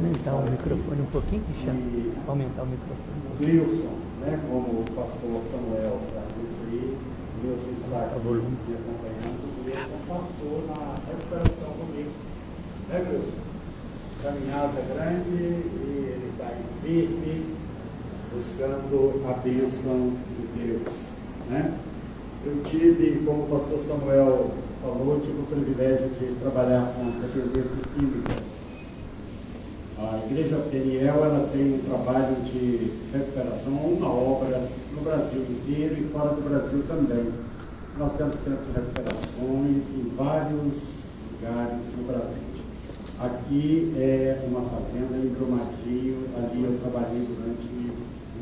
Aumentar o microfone um pouquinho, Cristiano. Aumentar o microfone. Wilson, né, como o pastor Samuel traz isso aí, o Wilson está aqui acompanhando, o Wilson passou na recuperação comigo, né, Wilson? Caminhada grande e ele está aí firme, buscando a bênção de Deus, né? Eu tive, como o pastor Samuel falou, tive o privilégio de trabalhar com dependência química. A Igreja Peniel, ela tem um trabalho de recuperação, uma obra no Brasil inteiro e fora do Brasil também. Nós temos centro de recuperações em vários lugares no Brasil. Aqui é uma fazenda em Brumadinho, ali eu trabalhei durante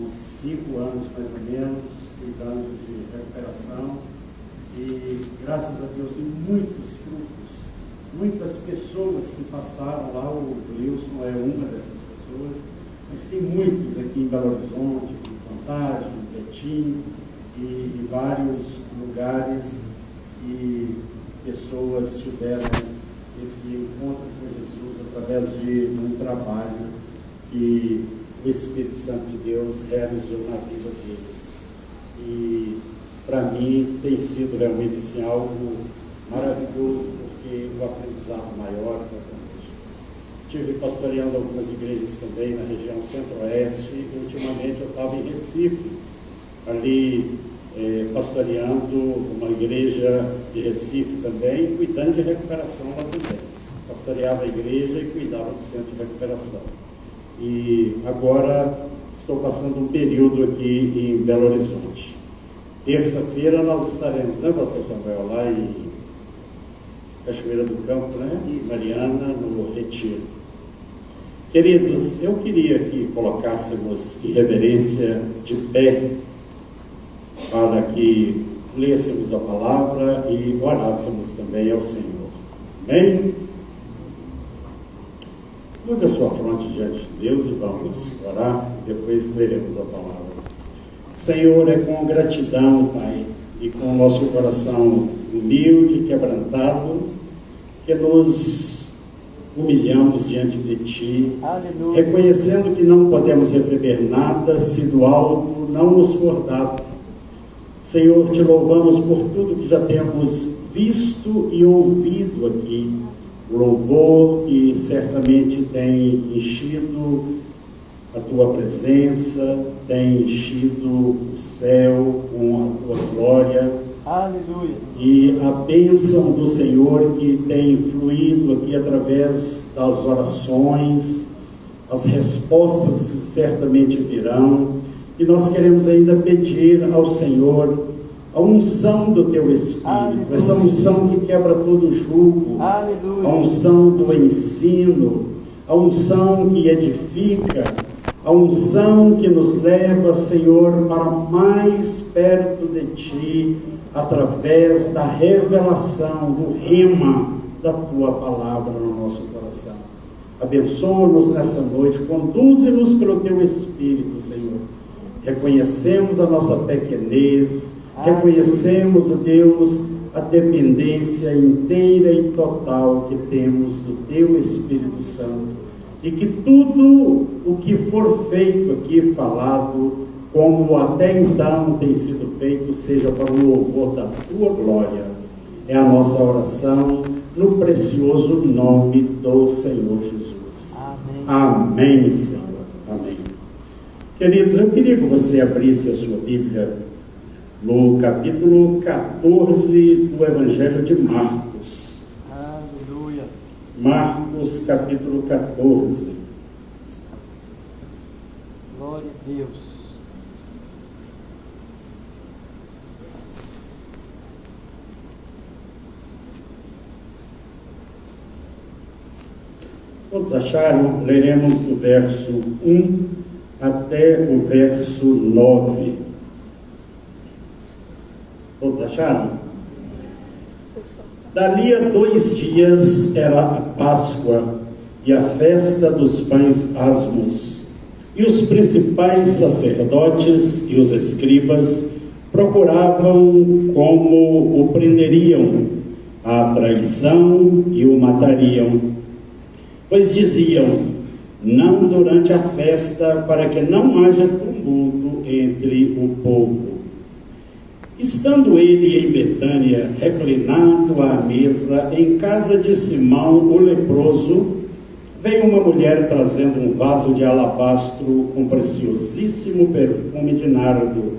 uns 5 anos mais ou menos, cuidando de recuperação e graças a Deus tem muitos frutos. Muitas pessoas que passaram lá, o Wilson é uma dessas pessoas, mas tem muitos aqui em Belo Horizonte, em Contagem, em Betim e em vários lugares, e pessoas tiveram esse encontro com Jesus através de um trabalho que o Espírito Santo de Deus realizou na vida deles. E para mim tem sido realmente assim, algo maravilhoso, porque o aprendizado maior é conosco. Estive pastoreando algumas igrejas também na região centro-oeste, e ultimamente eu estava em Recife, ali pastoreando uma igreja de Recife também, cuidando de recuperação lá também. Pastoreava a igreja e cuidava do centro de recuperação. E agora estou passando um período aqui em Belo Horizonte. Terça-feira nós estaremos, né, pastor Samuel, lá em Cachoeira do Campo, né? Mariana, no Retiro. Queridos, eu queria que colocássemos em reverência de pé para que lêssemos a palavra e orássemos também ao Senhor. Amém? Mude a sua fronte diante de Deus e vamos orar, depois leremos a palavra. Senhor, é com gratidão, Pai, e com o nosso coração humilde, quebrantado, que nos humilhamos diante de Ti, aleluia, reconhecendo que não podemos receber nada se do alto não nos for dado. Senhor, Te louvamos por tudo que já temos visto e ouvido aqui, louvor que certamente tem enchido a Tua presença, tem enchido o céu com a Tua glória. Aleluia. E a bênção do Senhor que tem fluído aqui através das orações, as respostas certamente virão, e nós queremos ainda pedir ao Senhor a unção do Teu Espírito, aleluia, essa unção que quebra todo jugo, aleluia, a unção do ensino, a unção que edifica, a unção que nos leva, Senhor, para mais perto de Ti, através da revelação, do rema da Tua palavra no nosso coração. Abençoa-nos nessa noite, conduze-nos pelo Teu Espírito, Senhor. Reconhecemos a nossa pequenez, reconhecemos, Deus, a dependência inteira e total que temos do Teu Espírito Santo, e que tudo o que for feito aqui, falado, como até então tem sido feito, seja para o louvor da Tua glória. É a nossa oração no precioso nome do Senhor Jesus. Amém. Amém, Senhor. Amém. Queridos, eu queria que você abrisse a sua Bíblia no capítulo 14 do Evangelho de Marcos. Aleluia. Marcos, capítulo 14. Glória a Deus. Todos acharam? Leremos do verso 1 até o verso 9. Todos acharam? Dali a 2 dias era a Páscoa e a festa dos pães asmos. E os principais sacerdotes e os escribas procuravam como o prenderiam à traição e o matariam. Pois diziam: não durante a festa, para que não haja tumulto entre o povo. Estando ele em Betânia, reclinado à mesa, em casa de Simão, o leproso, veio uma mulher trazendo um vaso de alabastro com preciosíssimo perfume de nardo,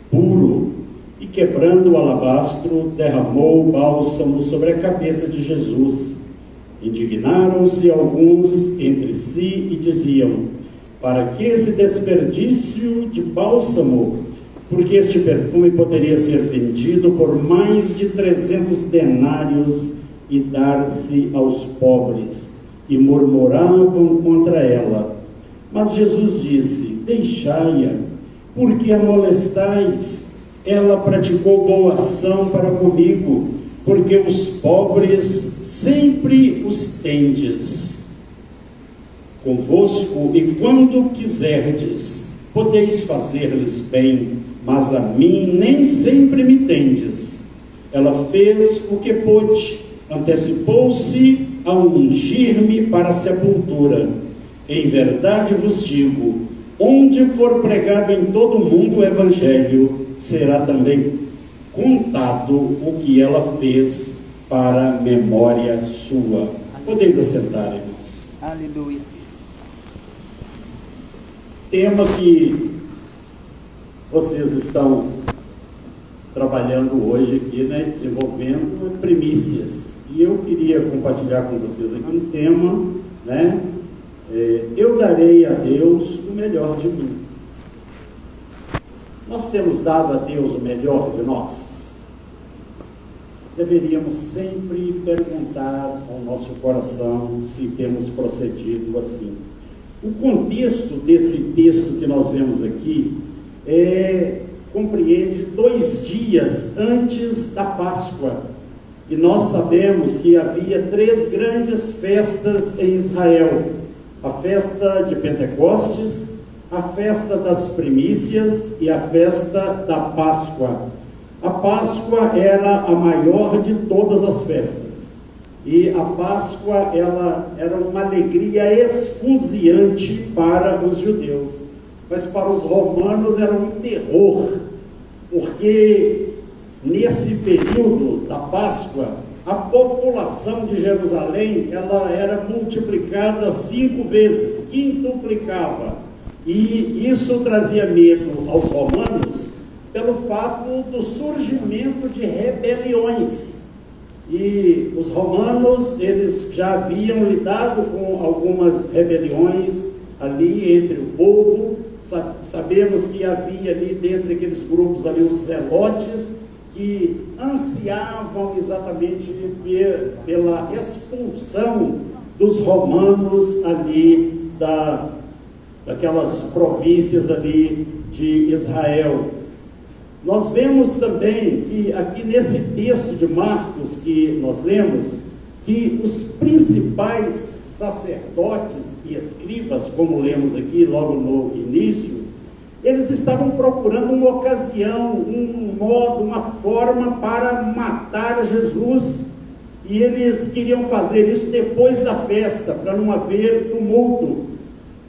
puro, e quebrando o alabastro, derramou o bálsamo sobre a cabeça de Jesus. Indignaram-se alguns entre si e diziam: para que esse desperdício de bálsamo? Porque este perfume poderia ser vendido por mais de 300 denários e dar-se aos pobres. E murmuravam contra ela. Mas Jesus disse: deixai-a, porque a molestais. Ela praticou boa ação para comigo, porque os pobres sempre os tendes convosco, e quando quiserdes, podeis fazer-lhes bem, mas a mim nem sempre me tendes. Ela fez o que pôde, antecipou-se a ungir-me para a sepultura. Em verdade vos digo, onde for pregado em todo o mundo o Evangelho, será também contado o que ela fez para memória sua. Podeis assentar, irmãos. Aleluia. Tema que vocês estão trabalhando hoje aqui, né, desenvolvendo primícias. E eu queria compartilhar com vocês aqui um tema, né? Eu darei a Deus o melhor de mim. Nós temos dado a Deus o melhor de nós? Deveríamos sempre perguntar ao nosso coração se temos procedido assim. O contexto desse texto que nós vemos aqui compreende 2 dias antes da Páscoa. E nós sabemos que havia 3 grandes festas em Israel: a festa de Pentecostes, a festa das primícias e a festa da Páscoa. A Páscoa era a maior de todas as festas. E a Páscoa, ela era uma alegria esfuziante para os judeus. Mas para os romanos era um terror, porque nesse período da Páscoa, a população de Jerusalém, ela era multiplicada 5 vezes, quintuplicava. E isso trazia medo aos romanos pelo fato do surgimento de rebeliões. E os romanos, eles já haviam lidado com algumas rebeliões ali entre o povo. Sabemos que havia ali dentre aqueles grupos ali os zelotes, que ansiavam exatamente pela expulsão dos romanos ali daquelas províncias ali de Israel. Nós vemos também que aqui nesse texto de Marcos que nós lemos, que os principais sacerdotes e escribas, como lemos aqui logo no início, eles estavam procurando uma ocasião, um modo, uma forma para matar Jesus, e eles queriam fazer isso depois da festa, para não haver tumulto.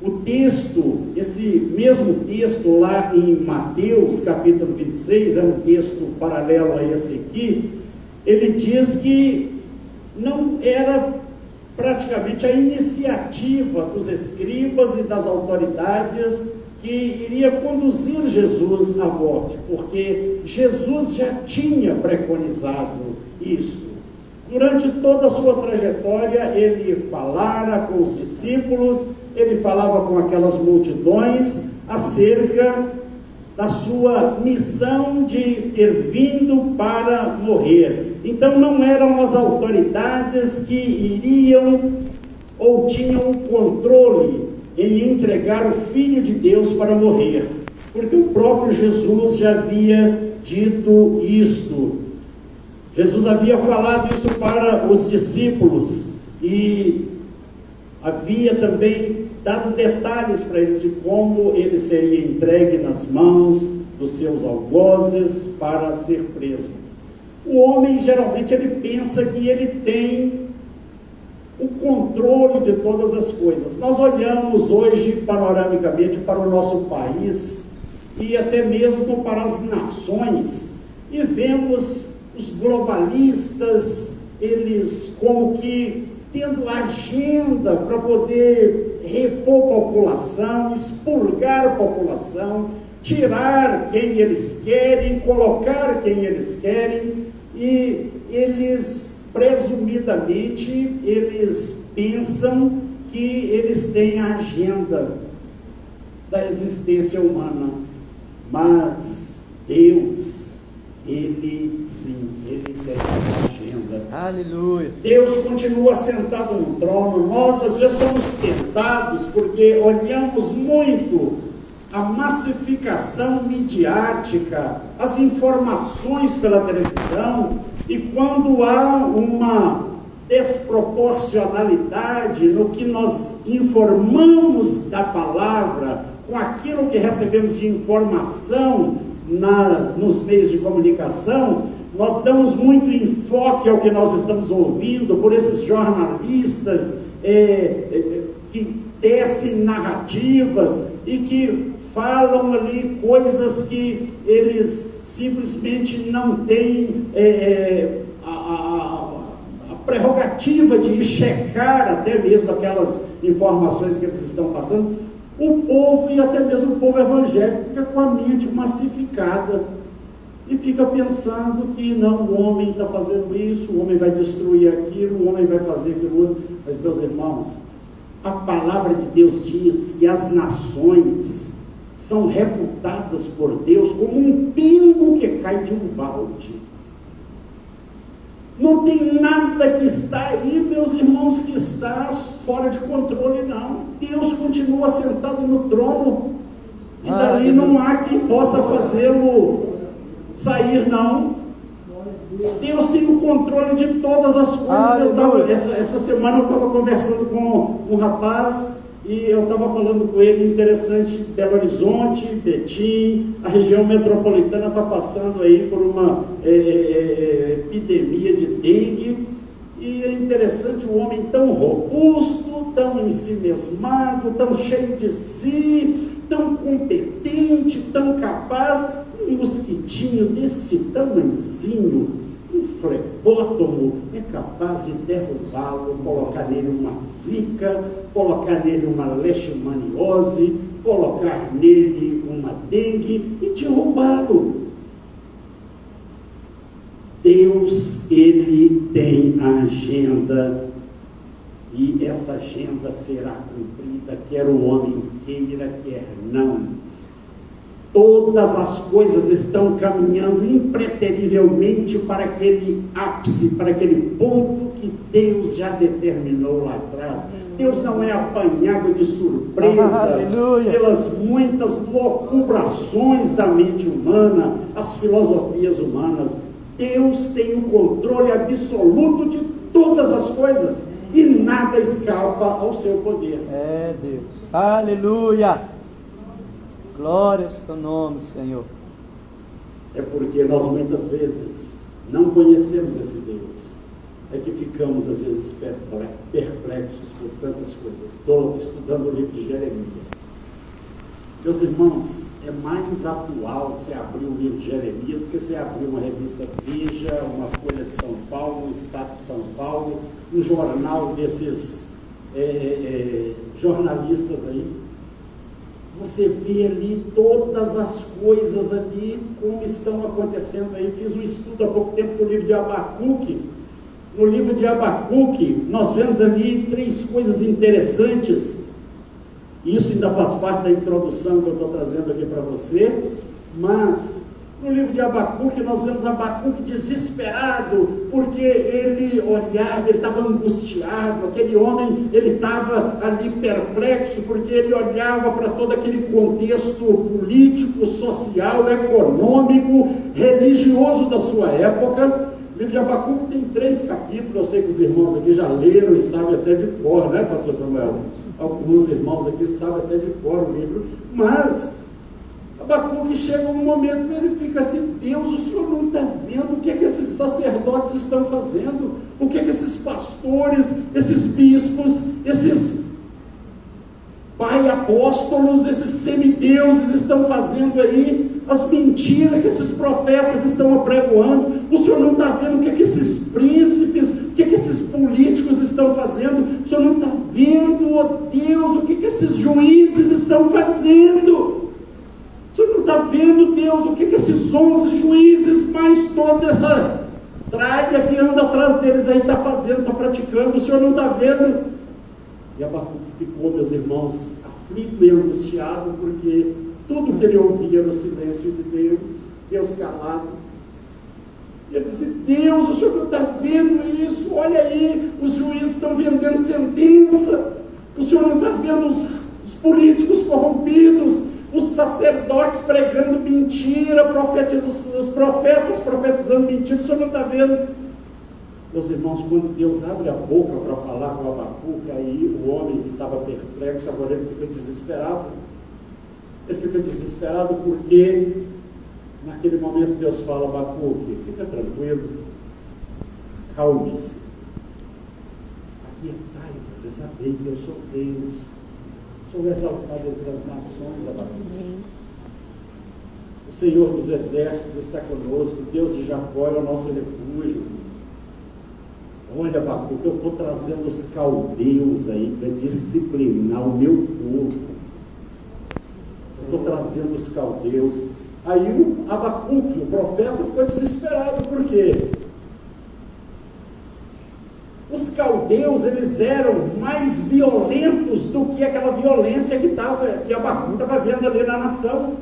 O texto, esse mesmo texto lá em Mateus capítulo 26, é um texto paralelo a esse aqui, ele diz que não era praticamente a iniciativa dos escribas e das autoridades que iria conduzir Jesus à morte, porque Jesus já tinha preconizado isso. Durante toda a sua trajetória, ele falara com os discípulos, ele falava com aquelas multidões acerca da sua missão de ter vindo para morrer. Então não eram as autoridades que iriam ou tinham o controle em entregar o Filho de Deus para morrer, porque o próprio Jesus já havia dito isto. Jesus havia falado isso para os discípulos e havia também dado detalhes para eles de como ele seria entregue nas mãos dos seus algozes para ser preso. O homem geralmente ele pensa que ele tem o controle controle de todas as coisas. Nós olhamos hoje, panoramicamente, para o nosso país e até mesmo para as nações, e vemos os globalistas, eles como que tendo agenda para poder repor a população, expurgar a população, tirar quem eles querem, colocar quem eles querem, e eles, presumidamente, eles pensam que eles têm a agenda da existência humana, mas Deus, Ele sim, Ele tem a agenda. Aleluia. Deus continua sentado no trono. Nós às vezes somos tentados porque olhamos muito a massificação midiática, as informações pela televisão, e quando há uma desproporcionalidade no que nós informamos da palavra com aquilo que recebemos de informação nos meios de comunicação, nós damos muito enfoque ao que nós estamos ouvindo por esses jornalistas que tecem narrativas e que falam ali coisas que eles simplesmente não têm a prerrogativa de checar até mesmo aquelas informações que eles estão passando. O povo, e até mesmo o povo evangélico, fica com a mente massificada e fica pensando que não, o homem está fazendo isso, o homem vai destruir aquilo, o homem vai fazer aquilo outro. Mas, meus irmãos, a palavra de Deus diz que as nações são reputadas por Deus como um pingo que cai de um balde. Não tem nada que está aí, meus irmãos, que está fora de controle, não. Deus continua sentado no trono, e dali não há quem possa fazê-lo sair, não. Deus tem o controle de todas as coisas. Essa semana eu estava conversando com um rapaz, e eu estava falando com ele, interessante, Belo Horizonte, Betim, a região metropolitana está passando aí por uma epidemia de dengue, e é interessante, o homem tão robusto, tão ensimesmado, tão cheio de si, tão competente, tão capaz, um mosquitinho desse tamanhozinho, um flebótomo, é capaz de derrubá-lo, colocar nele uma zika, colocar nele uma leishmaniose, colocar nele uma dengue e derrubá-lo. Deus, Ele tem a agenda, e essa agenda será cumprida, quer o homem queira, quer não. Todas as coisas estão caminhando impreterivelmente para aquele ápice, para aquele ponto que Deus já determinou lá atrás. Deus não é apanhado de surpresa pelas muitas locubrações da mente humana, as filosofias humanas. Deus tem o controle absoluto de todas as coisas e nada escapa ao seu poder. É Deus. Aleluia. Glória ao seu nome, Senhor. É porque nós muitas vezes não conhecemos esse Deus, é que ficamos às vezes perplexos por tantas coisas. Estou estudando o livro de Jeremias. Meus irmãos, é mais atual você abrir o livro de Jeremias do que você abrir uma revista Veja, uma Folha de São Paulo, um Estado de São Paulo, um jornal desses jornalistas aí. Você vê ali todas as coisas ali, como estão acontecendo aí. Fiz um estudo há pouco tempo do livro de Abacuque. No livro de Abacuque, nós vemos ali 3 coisas interessantes. Isso ainda faz parte da introdução que eu estou trazendo aqui para você. Mas, no livro de Abacuque, nós vemos Abacuque desesperado, porque ele olhava, ele estava angustiado, aquele homem, ele estava ali perplexo, porque ele olhava para todo aquele contexto político, social, econômico, religioso da sua época. O livro de Abacuque tem 3 capítulos, eu sei que os irmãos aqui já leram e sabem até de cor, né, pastor Samuel? Alguns irmãos aqui sabem até de cor o livro, mas Abacuque chega um momento que ele fica assim: Deus, o Senhor não está vendo o que é que esses sacerdotes estão fazendo? O que é que esses pastores, esses bispos, esses pai apóstolos, esses semideuses estão fazendo aí? As mentiras que esses profetas estão apregoando? O Senhor não está vendo o que é que esses príncipes, o que é que esses políticos estão fazendo? O Senhor não está vendo, ó Deus, o que é que esses juízes estão fazendo? O Senhor não está vendo, Deus, o que é que esses 11 juízes, mais toda essa traia que anda atrás deles aí está fazendo, está praticando? O Senhor não está vendo? E Abacuque ficou, meus irmãos, aflito e angustiado, porque tudo que ele ouvia era o silêncio de Deus, Deus calado. E ele disse: Deus, o Senhor não está vendo isso? Olha aí, os juízes estão vendendo sentença, o Senhor não está vendo os políticos corrompidos, os sacerdotes pregando mentira, os profetas profetizando mentira, o Senhor não está vendo? Meus irmãos, quando Deus abre a boca para falar com Abacuque, aí o homem que estava perplexo, agora ele fica desesperado. Ele fica desesperado porque naquele momento Deus fala: Abacuque, fica tranquilo, calme-se, aquietai-vos e sabei que eu sou Deus, sou exaltado entre as nações, Abacuque. O Senhor dos exércitos está conosco, Deus de Jacó é o nosso refúgio. Olha, Abacuque, eu estou trazendo os caldeus aí para disciplinar o meu povo. Estou trazendo os caldeus. Aí o Abacuque, o profeta, ficou desesperado. Por quê? Os caldeus, eles eram mais violentos do que aquela violência que Abacuque estava vendo ali na nação.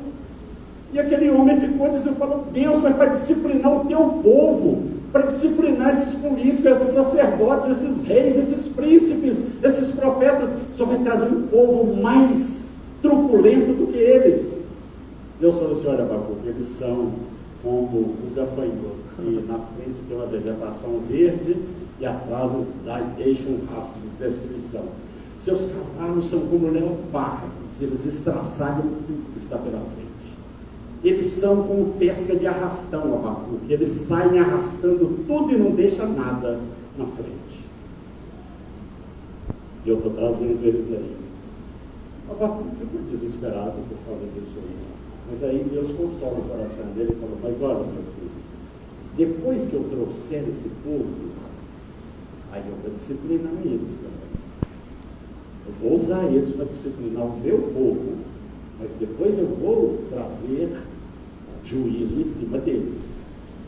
E aquele homem ficou dizendo: falou, Deus, mas para disciplinar o teu povo, para disciplinar esses políticos, esses sacerdotes, esses reis, esses príncipes, esses profetas, só vai trazer um povo mais truculento do que eles. Deus falou assim: olha, Abacuque, eles são como o gafanhoto, que na frente tem uma vegetação verde e atrás deixam um rastro de destruição. Seus cavalos são como leopardos, eles estraçalham tudo que está pela frente. Eles são como pesca de arrastão, Abacuque, eles saem arrastando tudo e não deixam nada na frente. E eu estou trazendo eles aí. Abacuque ficou desesperado por causa disso aí. Mas aí Deus consola o coração dele e falou: mas olha, meu filho, depois que eu trouxer esse povo, aí eu vou disciplinar eles também. Eu vou usar eles para disciplinar o meu povo, mas depois eu vou trazer juízo em cima deles.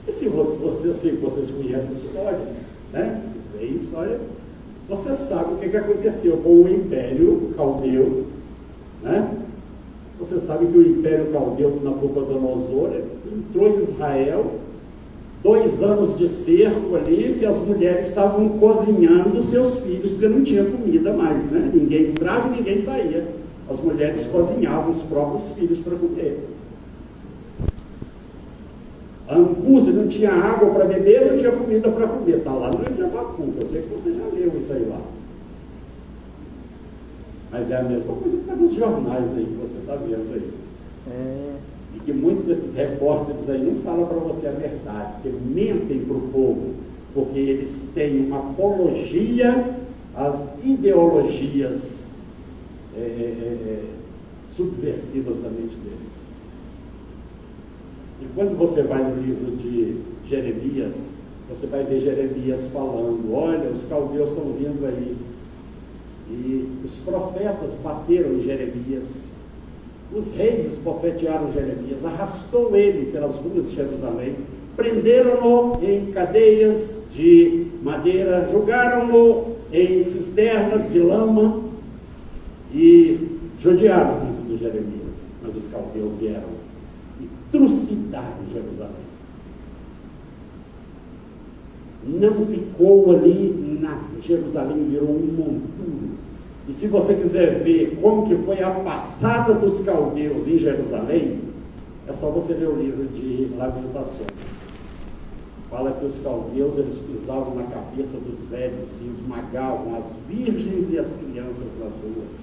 E se vocês conhecem a história, né? Vocês veem a história, você sabe o que aconteceu com o Império Caldeu, né? Você sabe que o Império Caldeu de Nabucodonosor entrou em Israel, 2 anos de cerco ali, e as mulheres estavam cozinhando seus filhos, porque não tinha comida mais, né? Ninguém entrava e ninguém saía. As mulheres cozinhavam os próprios filhos para comer. A Ancusa não tinha água para beber, não tinha comida para comer. Está lá no livro de Abacuque, eu sei que você já leu isso aí lá. Mas é a mesma coisa que está nos jornais aí, que você está vendo aí. E que muitos desses repórteres aí não falam para você a verdade, porque mentem para o povo, porque eles têm uma apologia às ideologias subversivas da mente deles. E quando você vai no livro de Jeremias, você vai ver Jeremias falando: olha, os caldeus estão vindo aí. E os profetas bateram em Jeremias, os reis esbofetearam Jeremias, arrastou ele pelas ruas de Jerusalém, prenderam-no em cadeias de madeira, jogaram-no em cisternas de lama e judiaram muito de Jeremias. Mas os caldeus vieram e trucidaram Jerusalém. Não ficou ali nada. Jerusalém virou um monturo. E se você quiser ver como que foi a passada dos caldeus em Jerusalém, é só você ler o livro de Lamentações. Fala que os caldeus, eles pisavam na cabeça dos velhos e esmagavam as virgens e as crianças nas ruas.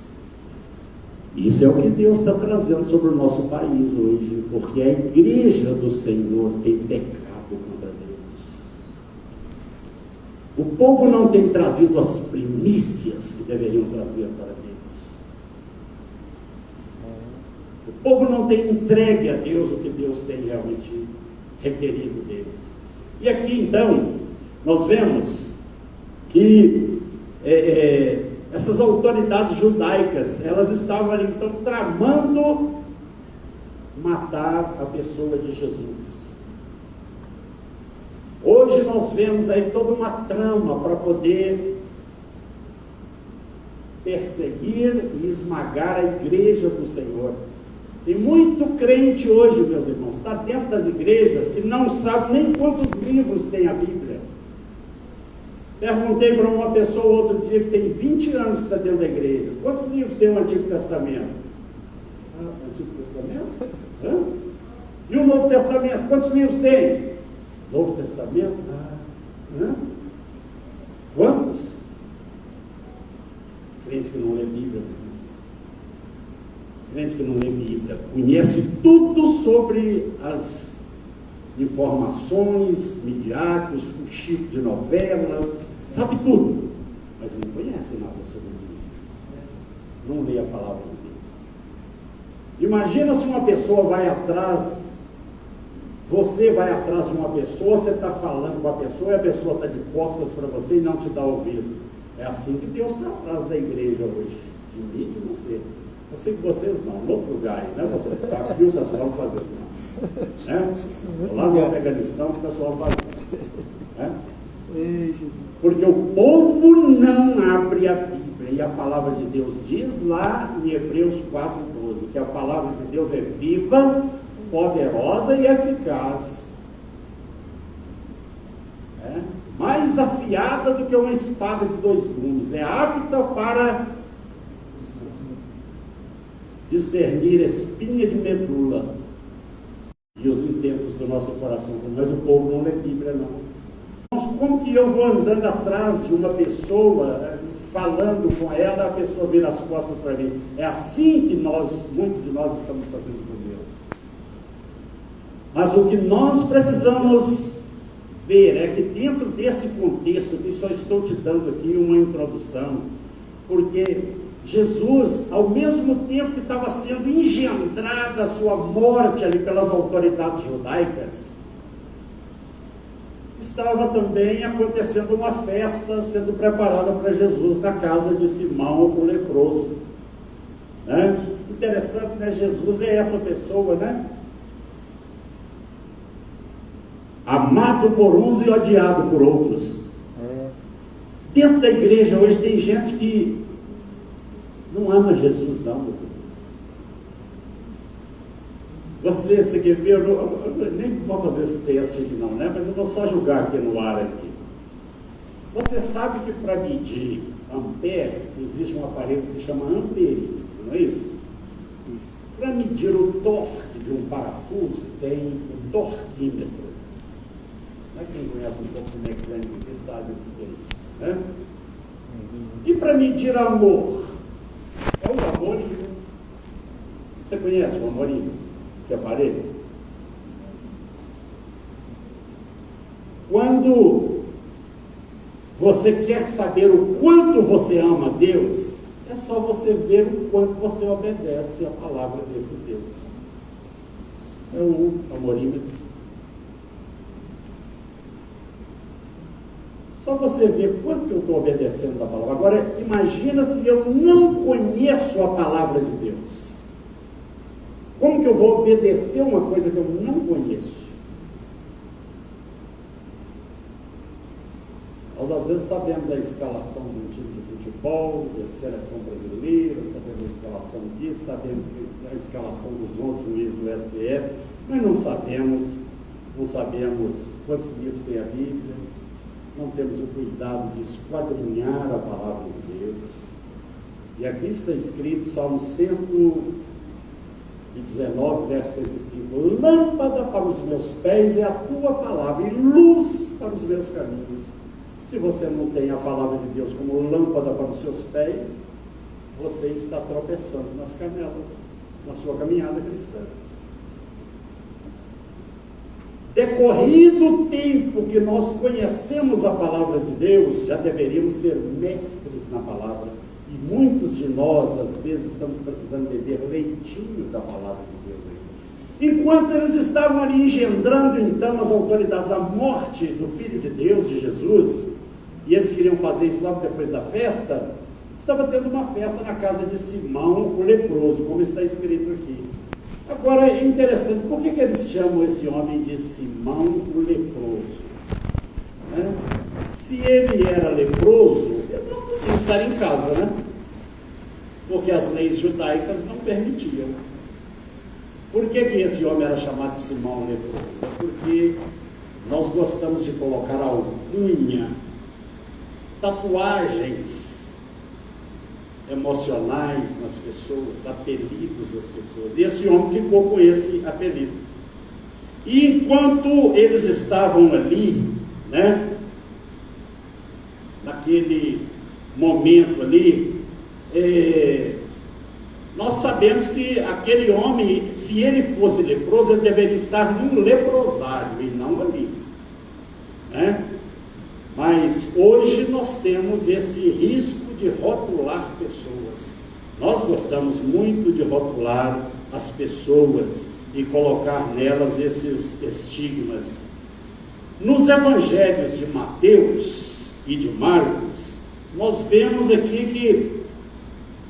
Isso é o que Deus está trazendo sobre o nosso país hoje, porque a igreja do Senhor tem pecado contra Deus. O povo não tem trazido as primícias que deveriam trazer para Deus. O povo não tem entregue a Deus o que Deus tem realmente requerido deles. E aqui então, nós vemos que essas autoridades judaicas, elas estavam ali, então, tramando matar a pessoa de Jesus. Hoje nós vemos aí toda uma trama para poder perseguir e esmagar a igreja do Senhor. Tem muito crente hoje, meus irmãos, está dentro das igrejas e não sabe nem quantos livros tem a Bíblia. Perguntei para uma pessoa outro dia que tem 20 anos que está dentro da igreja: quantos livros tem o Antigo Testamento? Antigo Testamento? E o Novo Testamento? Quantos livros tem? Novo Testamento? Quantos? Crente que não lê Bíblia. Crente que não lê Bíblia conhece tudo sobre as informações midiáticas, fuxico de novela, sabe tudo, mas não conhece nada sobre a Bíblia, não lê a palavra de Deus. Imagina se uma pessoa vai atrás, você vai atrás de uma pessoa, você está falando com a pessoa e a pessoa está de costas para você e não te dá ouvidos. É assim que Deus está atrás da igreja hoje, de mim e de você. Eu sei que vocês não, no outro lugar, né? Vocês estão aqui, vocês vão fazer isso, não. Né? Lá no Afeganistão, o pessoal faz isso. Né? Porque o povo não abre a Bíblia, e a palavra de Deus diz lá em Hebreus 4:12, que a palavra de Deus é viva, poderosa e eficaz. Mais afiada do que uma espada de 2 gumes, é apta para discernir espinha de medula e os intentos do nosso coração, mas o povo não lê Bíblia, não. Mas como que eu vou andando atrás de uma pessoa, falando com ela, a pessoa vira as costas para mim? É assim que muitos de nós estamos fazendo com Deus. Mas o que nós precisamos ver é que dentro desse contexto, que só estou te dando aqui uma introdução, porque Jesus, ao mesmo tempo que estava sendo engendrada a sua morte ali pelas autoridades judaicas, estava também acontecendo uma festa sendo preparada para Jesus na casa de Simão, o leproso. Né? Interessante, né? Jesus é essa pessoa, né? Amado por uns e odiado por outros. Dentro da igreja hoje tem gente que não ama Jesus, não, meus irmãos. Você quer ver? Eu nem vou fazer esse teste aqui não, né? Mas eu vou só julgar aqui no ar aqui. Você sabe que para medir ampere, existe um aparelho que se chama amperímetro, não é isso? Isso. Para medir o torque de um parafuso, tem o torquímetro. Quem conhece um pouco de mecânica que sabe o que é isso, né? E para medir amor? É o amorímetro. Você conhece o amorímetro? Esse aparelho? Quando você quer saber o quanto você ama Deus, é só você ver o quanto você obedece à palavra desse Deus. É o amorímetro. Só você ver quanto eu estou obedecendo a palavra. Agora, imagina se eu não conheço a palavra de Deus. Como que eu vou obedecer uma coisa que eu não conheço? Nós, às vezes, sabemos a escalação de um time de futebol, da seleção brasileira, sabemos a escalação disso, sabemos a escalação dos 11 juízes do STF, mas não sabemos quantos livros tem a Bíblia. Não temos o cuidado de esquadrinhar a palavra de Deus. E aqui está escrito, Salmo 119, verso 105: lâmpada para os meus pés é a tua palavra e luz para os meus caminhos. Se você não tem a palavra de Deus como lâmpada para os seus pés, você está tropeçando nas canelas, na sua caminhada cristã. Decorrido o tempo que nós conhecemos a palavra de Deus, já deveríamos ser mestres na palavra. E muitos de nós, às vezes, estamos precisando beber leitinho da palavra de Deus aí. Enquanto eles estavam ali engendrando, então, as autoridades, a morte do Filho de Deus, de Jesus, e eles queriam fazer isso logo depois da festa, estava tendo uma festa na casa de Simão, o leproso, como está escrito aqui. Agora, é interessante, por que eles chamam esse homem de Simão, o leproso? Se ele era leproso, ele não podia estar em casa, né? Porque as leis judaicas não permitiam. Por que esse homem era chamado de Simão leproso? Porque nós gostamos de colocar alcunha, tatuagens emocionais nas pessoas, apelidos das pessoas. E esse homem ficou com esse apelido. E enquanto eles estavam ali, né, naquele momento ali, nós sabemos que aquele homem, se ele fosse leproso, ele deveria estar num leprosário e não ali, né? Mas hoje nós temos esse risco de rotular pessoas. Nós gostamos muito de rotular as pessoas e colocar nelas esses estigmas. Nos evangelhos de Mateus e de Marcos, nós vemos aqui que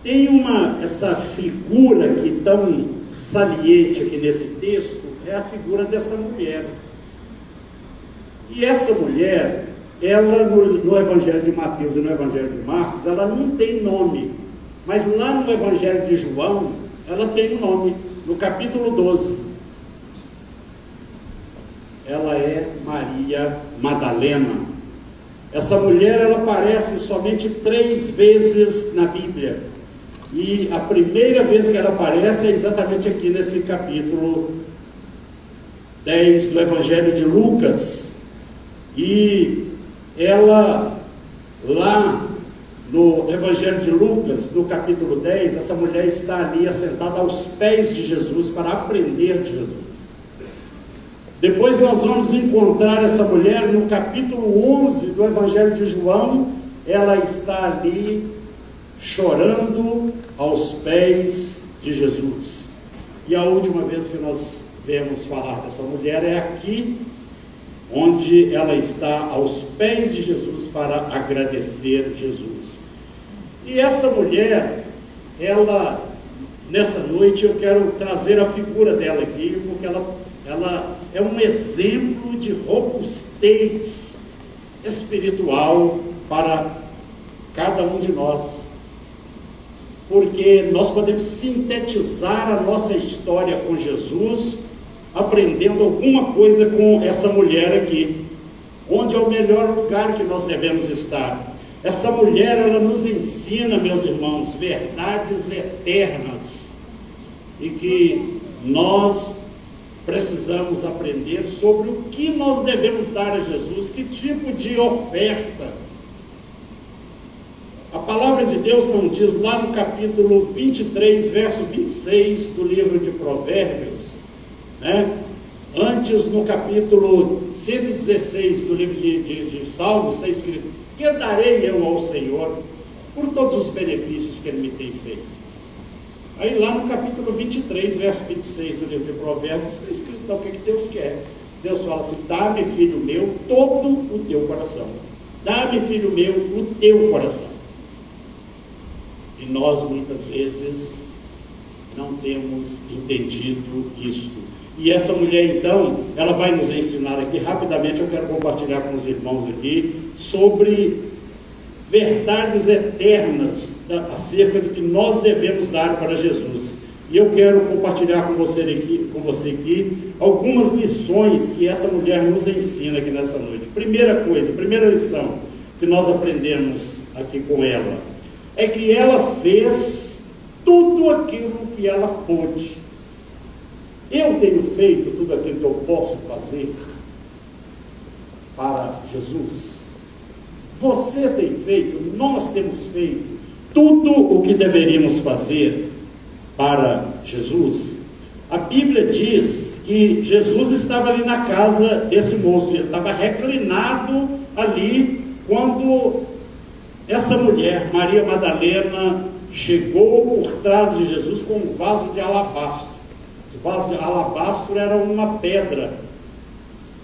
tem essa figura que tão saliente aqui nesse texto, é a figura dessa mulher. E essa mulher, ela no Evangelho de Mateus e no Evangelho de Marcos, ela não tem nome, mas lá no Evangelho de João, ela tem um nome, no capítulo 12. Ela é Maria Madalena. Essa mulher, ela aparece somente 3 vezes na Bíblia, e a primeira vez que ela aparece é exatamente aqui nesse capítulo 10 do Evangelho de Lucas. E ela, lá no Evangelho de Lucas, no capítulo 10, essa mulher está ali assentada aos pés de Jesus para aprender de Jesus. Depois nós vamos encontrar essa mulher no capítulo 11 do Evangelho de João. Ela está ali chorando aos pés de Jesus. E a última vez que nós vemos falar dessa mulher é aqui, onde ela está aos pés de Jesus para agradecer Jesus. E essa mulher, ela, nessa noite eu quero trazer a figura dela aqui, porque ela é um exemplo de robustez espiritual para cada um de nós. Porque nós podemos sintetizar a nossa história com Jesus aprendendo alguma coisa com essa mulher aqui, onde é o melhor lugar que nós devemos estar. Essa mulher, ela nos ensina, meus irmãos, verdades eternas, e que nós precisamos aprender sobre o que nós devemos dar a Jesus, que tipo de oferta. A palavra de Deus não diz lá no capítulo 23, verso 26 do livro de Provérbios, né? Antes, no capítulo 116 do livro de Salmos, está escrito: que darei eu ao Senhor por todos os benefícios que Ele me tem feito? Aí lá no capítulo 23, verso 26 do livro de Provérbios, está escrito então, o que Deus quer. Deus fala assim: dá-me, filho meu, todo o teu coração. Dá-me, filho meu, o teu coração. E nós, muitas vezes, não temos entendido isto. E essa mulher, então, ela vai nos ensinar aqui, rapidamente eu quero compartilhar com os irmãos aqui, sobre verdades eternas acerca do que nós devemos dar para Jesus. E eu quero compartilhar com você aqui algumas lições que essa mulher nos ensina aqui nessa noite. Primeira lição que nós aprendemos aqui com ela, é que ela fez tudo aquilo que ela pôde. Eu tenho feito tudo aquilo que eu posso fazer para Jesus. Você tem feito, nós temos feito tudo o que deveríamos fazer para Jesus, a Bíblia diz que Jesus estava ali na casa desse moço, ele estava reclinado ali quando essa mulher, Maria Madalena, chegou por trás de Jesus com um vaso de alabastro. Esse vaso de alabastro era uma pedra,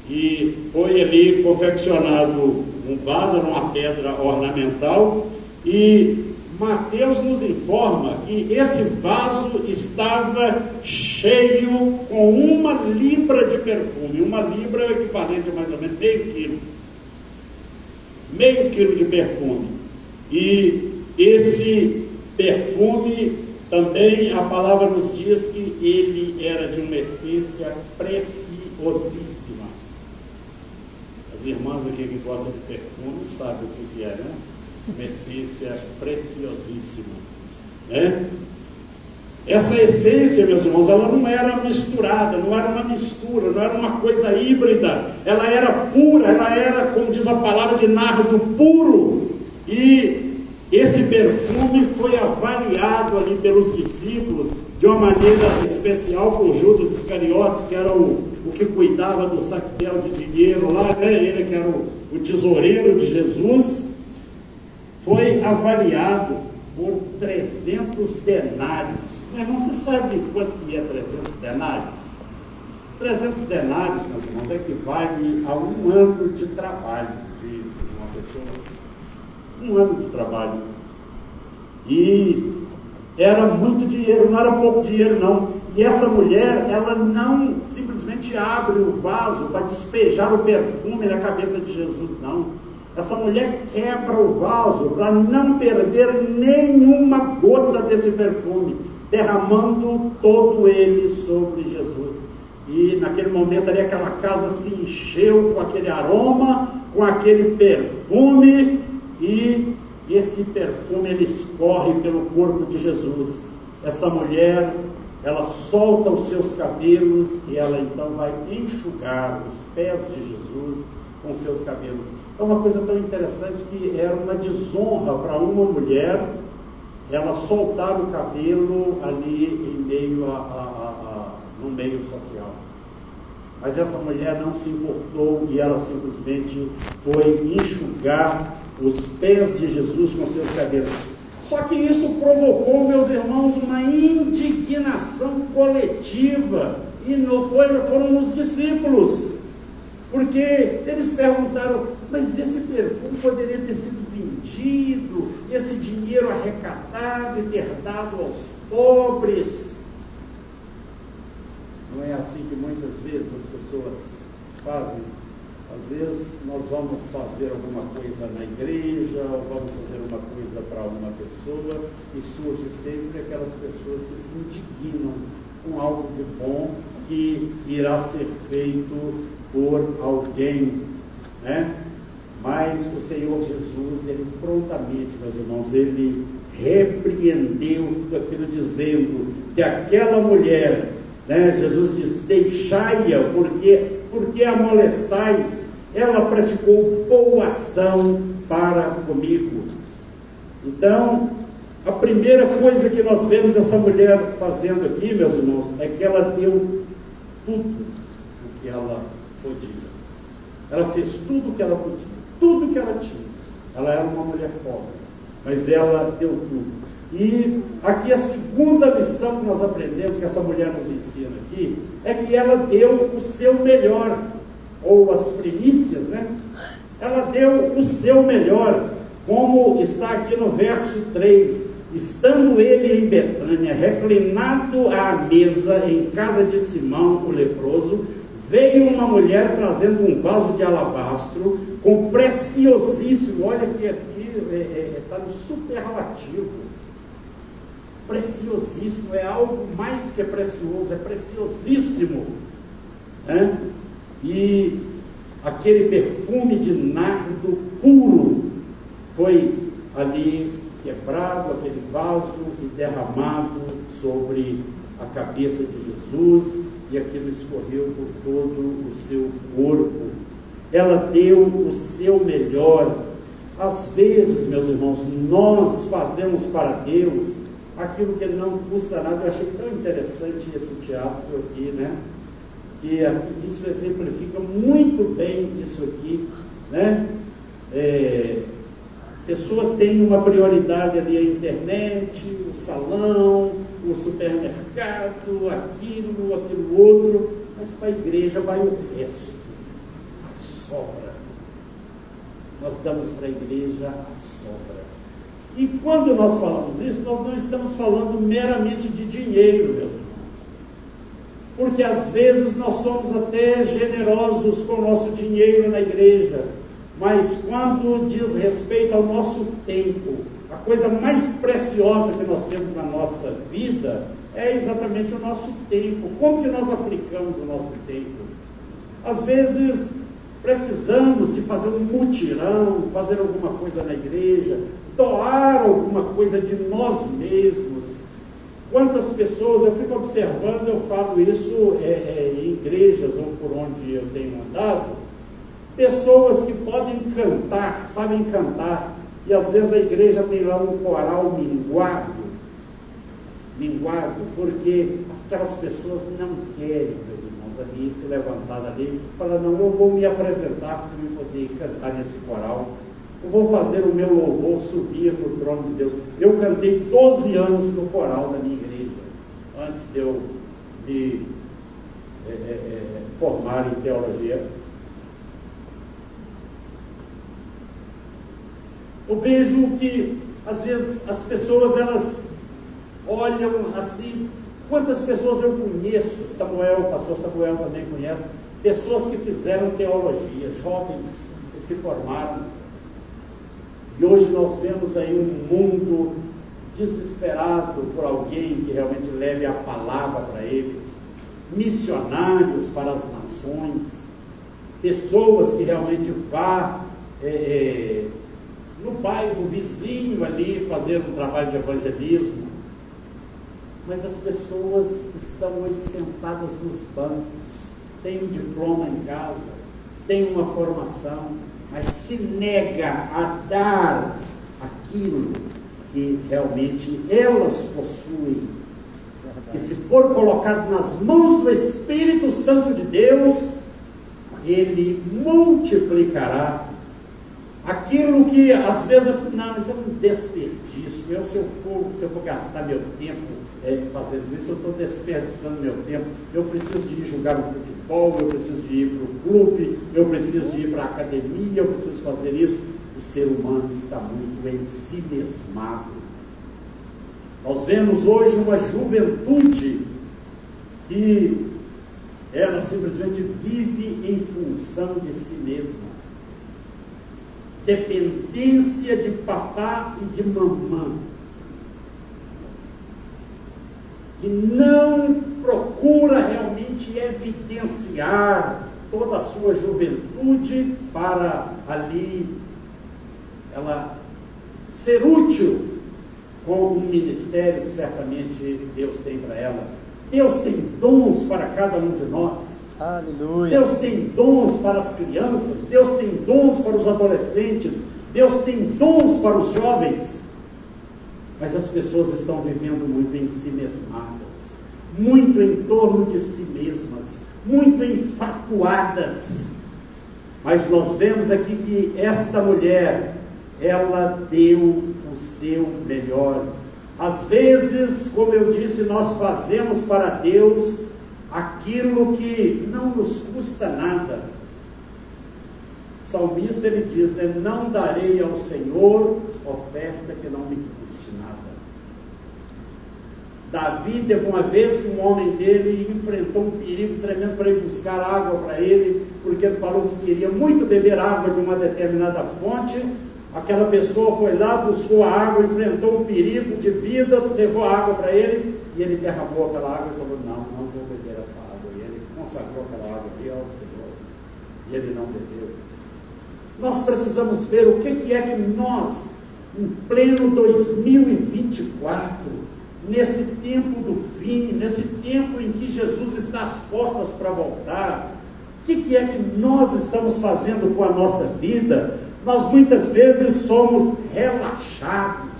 e foi ali confeccionado um vaso, era uma pedra ornamental, e Mateus nos informa que esse vaso estava cheio com 1 libra de perfume. 1 libra é o equivalente a mais ou menos meio quilo de perfume. E esse perfume também, a palavra nos diz que ele era de uma essência preciosíssima. As irmãs aqui que gostam de perfume sabem o que é, né? Uma essência preciosíssima, né? Essa essência, meus irmãos, ela não era misturada, não era uma mistura, não era uma coisa híbrida, ela era pura, ela era, como diz a palavra, de nardo puro. E esse perfume foi avaliado ali pelos discípulos de uma maneira especial por Judas Iscariotes, que era o que cuidava do saquetel de dinheiro lá, né? Ele que era o tesoureiro de Jesus. Foi avaliado por 300 denários. Meu irmão, você sabe quanto que é 300 denários? 300 denários, meus irmãos, equivale a 1 ano de trabalho de uma pessoa. 1 ano de trabalho. E era muito dinheiro, não era pouco dinheiro não. E essa mulher, ela não simplesmente abre o vaso para despejar o perfume na cabeça de Jesus, não. Essa mulher quebra o vaso para não perder nenhuma gota desse perfume, derramando todo ele sobre Jesus. E naquele momento ali aquela casa se encheu com aquele aroma, com aquele perfume, e esse perfume ele escorre pelo corpo de Jesus. Essa mulher, ela solta os seus cabelos e ela então vai enxugar os pés de Jesus com seus cabelos. É uma coisa tão interessante que era uma desonra para uma mulher ela soltar o cabelo ali em meio no meio social. Mas essa mulher não se importou e ela simplesmente foi enxugar os pés de Jesus com seus cabelos. Só que isso provocou, meus irmãos, uma indignação coletiva, e não foram os discípulos, porque eles perguntaram: mas esse perfume poderia ter sido vendido, esse dinheiro arrecadado e ter dado aos pobres. Não é assim que muitas vezes as pessoas fazem? Às vezes nós vamos fazer alguma coisa na igreja, ou vamos fazer uma coisa para uma pessoa, e surge sempre aquelas pessoas que se indignam com algo de bom que irá ser feito por alguém, né? Mas o Senhor Jesus, ele prontamente, meus irmãos, ele repreendeu tudo aquilo, dizendo que aquela mulher, né, Jesus diz: deixai-a, porque a molestais, ela praticou boa ação para comigo. Então, a primeira coisa que nós vemos essa mulher fazendo aqui, meus irmãos, é que ela deu tudo o que ela podia. Ela fez tudo o que ela podia, tudo o que ela tinha. Ela era uma mulher pobre, mas ela deu tudo. E aqui a segunda lição que nós aprendemos, que essa mulher nos ensina aqui, é que ela deu o seu melhor, ou as primícias, né? Ela deu o seu melhor, como está aqui no verso 3. Estando ele em Betânia, reclinado à mesa em casa de Simão, o leproso, veio uma mulher trazendo um vaso de alabastro com preciosíssimo, olha que aqui está no superlativo, preciosíssimo, é algo mais que precioso, é preciosíssimo, né? E aquele perfume de nardo puro foi ali quebrado, aquele vaso, e derramado sobre a cabeça de Jesus, e aquilo escorreu por todo o seu corpo. Ela deu o seu melhor. Às vezes, meus irmãos, nós fazemos para Deus aquilo que não custa nada. Eu achei tão interessante esse teatro aqui, né? Que isso exemplifica muito bem isso aqui, né? A pessoa tem uma prioridade ali, a internet, o salão, o supermercado, aquilo outro, mas para a igreja vai o resto, a sobra. Nós damos para a igreja a sobra. E quando nós falamos isso, nós não estamos falando meramente de dinheiro, meus irmãos. Porque às vezes nós somos até generosos com o nosso dinheiro na igreja, mas quando diz respeito ao nosso tempo, a coisa mais preciosa que nós temos na nossa vida é exatamente o nosso tempo. Como que nós aplicamos o nosso tempo? Às vezes precisamos de fazer um mutirão, fazer alguma coisa na igreja, doar alguma coisa de nós mesmos. Quantas pessoas, eu fico observando, eu falo isso em igrejas ou por onde eu tenho andado, pessoas que podem cantar, sabem cantar, e às vezes a igreja tem lá um coral minguado, porque aquelas pessoas não querem, meus irmãos, ali se levantar dali, falar, não, eu vou me apresentar para eu poder cantar nesse coral, eu vou fazer o meu louvor subir no trono de Deus. Eu cantei 12 anos no coral da minha igreja, antes de eu me formar em teologia. Eu vejo que, às vezes, as pessoas, elas olham assim, quantas pessoas eu conheço, o pastor Samuel também conhece, pessoas que fizeram teologia, jovens que se formaram, e hoje nós vemos aí um mundo desesperado por alguém que realmente leve a palavra para eles, missionários para as nações, pessoas que realmente vá no bairro vizinho ali fazer um trabalho de evangelismo, mas as pessoas estão hoje sentadas nos bancos, têm um diploma em casa, têm uma formação, mas se nega a dar aquilo que realmente elas possuem, que se for colocado nas mãos do Espírito Santo de Deus, Ele multiplicará aquilo que às vezes eu fico, não, isso é um desperdício, se eu for gastar meu tempo fazendo isso, eu estou desperdiçando meu tempo, eu preciso de ir jogar no futebol, eu preciso de ir para o clube, eu preciso de ir para a academia, eu preciso fazer isso. O ser humano está muito em si mesmado. Nós vemos hoje uma juventude que ela simplesmente vive em função de si mesma. Dependência de papá e de mamã, que não procura realmente evidenciar toda a sua juventude para ali ela ser útil com um ministério que certamente Deus tem para ela. Deus tem dons para cada um de nós. Aleluia. Deus tem dons para as crianças, Deus tem dons para os adolescentes, Deus tem dons para os jovens, mas as pessoas estão vivendo muito em si mesmadas, muito em torno de si mesmas, muito enfatuadas. Mas nós vemos aqui que esta mulher, ela deu o seu melhor. Às vezes, como eu disse, nós fazemos para Deus aquilo que não nos custa nada. O salmista, ele diz, né, não darei ao Senhor oferta que não me custe nada. Davi teve uma vez que um homem dele enfrentou um perigo tremendo para ir buscar água para ele, porque ele falou que queria muito beber água de uma determinada fonte. Aquela pessoa foi lá, buscou a água, enfrentou um perigo de vida, levou a água para ele, e ele derramou aquela água e falou, não vou beber essa água. E ele consagrou aquela água ali ao Senhor, e ele não bebeu. Nós precisamos ver o que é que nós, em pleno 2024, nesse tempo do fim, nesse tempo em que Jesus está às portas para voltar, o que é que nós estamos fazendo com a nossa vida Nós muitas vezes somos relaxados,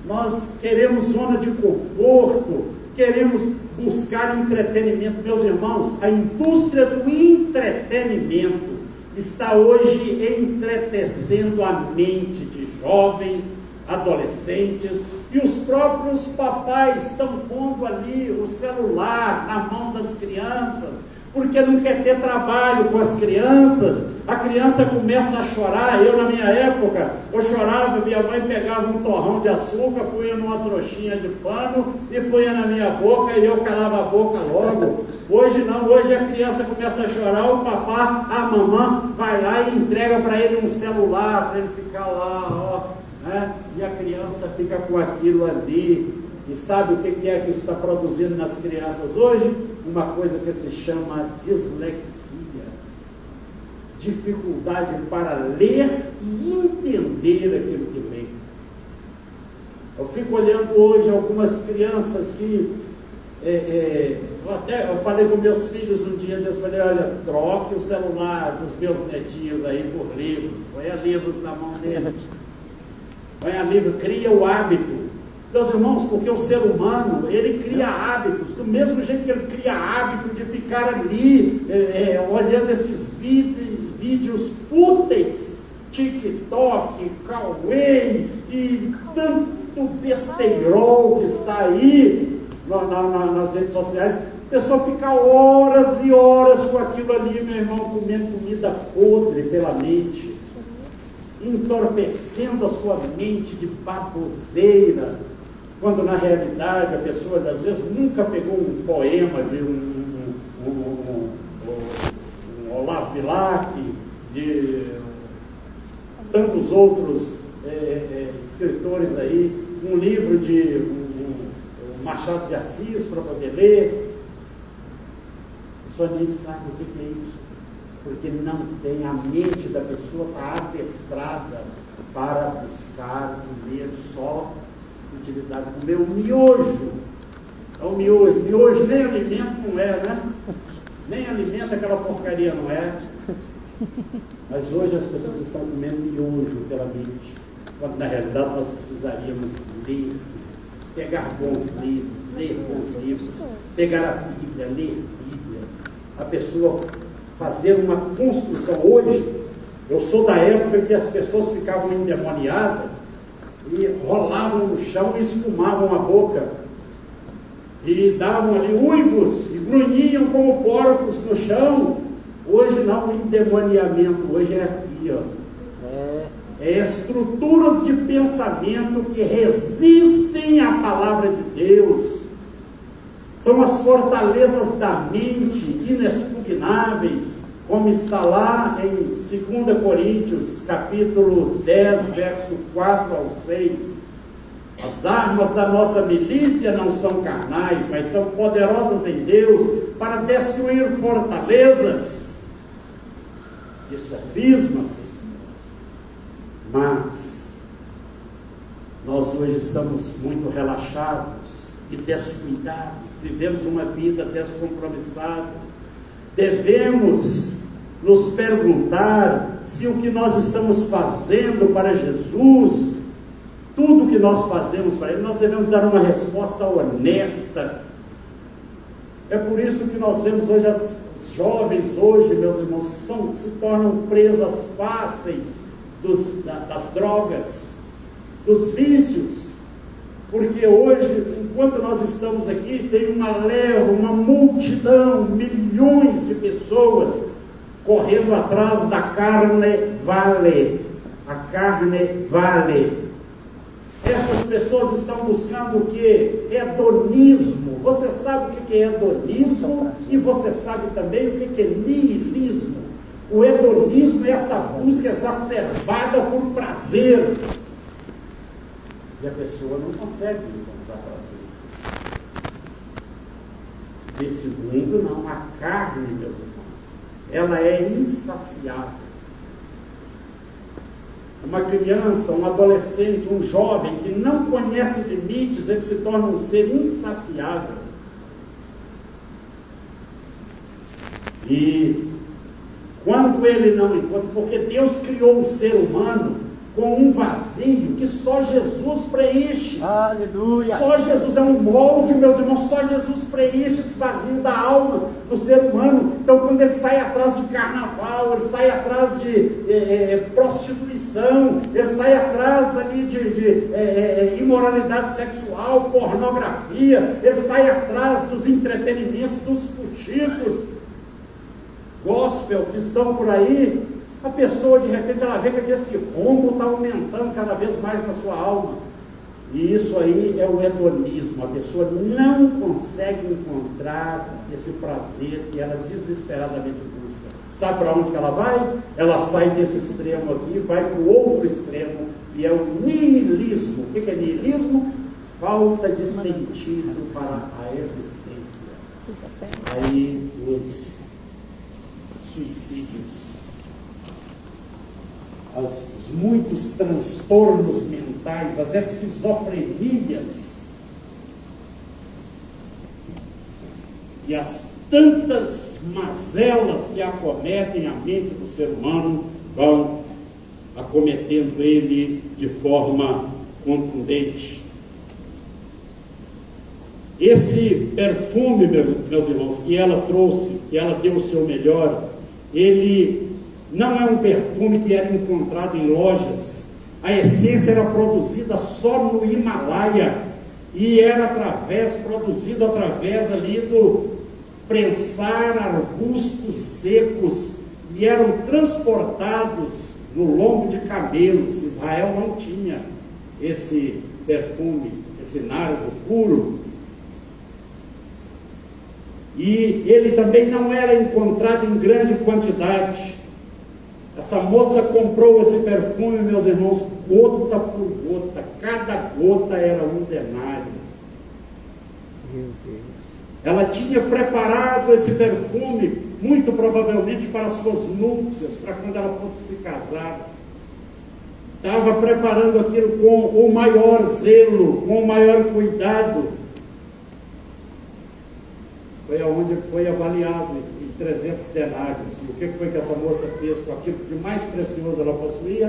nós queremos zona de conforto, queremos buscar entretenimento. Meus irmãos, a indústria do entretenimento está hoje entretecendo a mente de jovens, adolescentes, e os próprios papais estão pondo ali o celular na mão das crianças, porque não quer ter trabalho com as crianças. A criança começa a chorar. Eu, na minha época, eu chorava, minha mãe pegava um torrão de açúcar, punha numa trouxinha de pano e punha na minha boca, e eu calava a boca logo. Hoje não, hoje a criança começa a chorar, o papá, a mamãe vai lá e entrega para ele um celular, para ele ficar lá, ó, né? E a criança fica com aquilo ali. E sabe o que é que isso está produzindo nas crianças hoje? Uma coisa que se chama dislexia. Dificuldade para ler e entender aquilo que lê. Eu fico olhando hoje algumas crianças que... eu falei com meus filhos um dia, eu falei, olha, troque o celular dos meus netinhos aí por livros. Põe livros na mão deles. Põe livro, cria o hábito. Meus irmãos, porque o ser humano, ele cria hábitos, do mesmo jeito que ele cria hábito de ficar ali, olhando esses vídeos fúteis, TikTok, Kawaii e tanto besteirol que está aí nas redes sociais. A pessoa fica horas e horas com aquilo ali, meu irmão, comendo comida podre pela mente, entorpecendo a sua mente de baboseira, quando na realidade a pessoa às vezes nunca pegou um poema de um Olavo Bilac, de tantos outros escritores aí, um livro de Machado de Assis para poder ler. A pessoa nem sabe o que é isso, porque não tem, a mente da pessoa está adestrada para buscar comer só utilidade, comer o miojo. É o miojo nem alimento não é, né? Nem alimento aquela porcaria não é. Mas hoje as pessoas estão comendo miojo pela mente, quando na realidade nós precisaríamos ler, pegar bons livros, ler bons livros, pegar a Bíblia, ler Bíblia. A pessoa fazer uma construção. Hoje, eu sou da época que as pessoas ficavam endemoniadas e rolavam no chão e espumavam a boca e davam ali uivos e grunhiam como porcos no chão. Hoje não, o endemoniamento hoje é aqui, ó. É estruturas de pensamento que resistem à palavra de Deus. São as fortalezas da mente inexpugnáveis, como está lá em 2 Coríntios, capítulo 10, verso 4 ao 6. As armas da nossa milícia não são carnais, mas são poderosas em Deus para destruir fortalezas e sofismas. Mas nós hoje estamos muito relaxados e descuidados, vivemos uma vida descompromissada. Devemos nos perguntar se o que nós estamos fazendo para Jesus, tudo que nós fazemos para Ele, nós devemos dar uma resposta honesta. É por isso que nós vemos hoje as jovens, hoje, meus irmãos, se tornam presas fáceis das drogas, dos vícios, porque hoje, enquanto nós estamos aqui, tem uma leva, uma multidão, milhões de pessoas correndo atrás da carne vale. A carne vale. Essas pessoas estão buscando o que? Hedonismo. Você sabe o que é hedonismo e você sabe também o que é niilismo. O hedonismo é essa busca exacerbada por prazer. E a pessoa não consegue encontrar prazer. Desse mundo não, a carne, meus irmãos, ela é insaciável. Uma criança, um adolescente, um jovem que não conhece limites, ele se torna um ser insaciável. E Quando ele não encontra, porque Deus criou o ser humano com um vazio que só Jesus preenche. Aleluia. Só Jesus é um molde, meus irmãos, só Jesus preenche esse vazio da alma do ser humano. Então, quando ele sai atrás de carnaval, ele sai atrás de prostituição, ele sai atrás ali de imoralidade sexual, pornografia, ele sai atrás dos entretenimentos, dos fuxicos, gospel que estão por aí, a pessoa de repente ela vê que esse rombo está aumentando cada vez mais na sua alma, e isso aí é o hedonismo. A pessoa não consegue encontrar esse prazer que ela desesperadamente busca. Sabe para onde que ela vai? Ela sai desse extremo aqui, vai para o outro extremo, e é o niilismo. O que é niilismo? Falta de sentido para a existência. Aí os suicídios, os muitos transtornos mentais, as esquizofrenias e as tantas mazelas que acometem a mente do ser humano vão acometendo ele de forma contundente. Esse perfume, meus irmãos, que ela trouxe, que ela deu o seu melhor, ele não é um perfume que era encontrado em lojas. A essência era produzida só no Himalaia e era produzido através ali do prensar arbustos secos, e eram transportados no lombo de camelos. Israel não tinha esse perfume, esse nardo puro. E ele também não era encontrado em grande quantidade. Essa moça comprou esse perfume, meus irmãos, gota por gota. Cada gota era um denário. Meu Deus. Ela tinha preparado esse perfume, muito provavelmente para as suas núpcias, para quando ela fosse se casar. Estava preparando aquilo com o maior zelo, com o maior cuidado. Foi aonde foi avaliado em 300 denários. E o que foi que essa moça fez com aquilo que mais precioso ela possuía?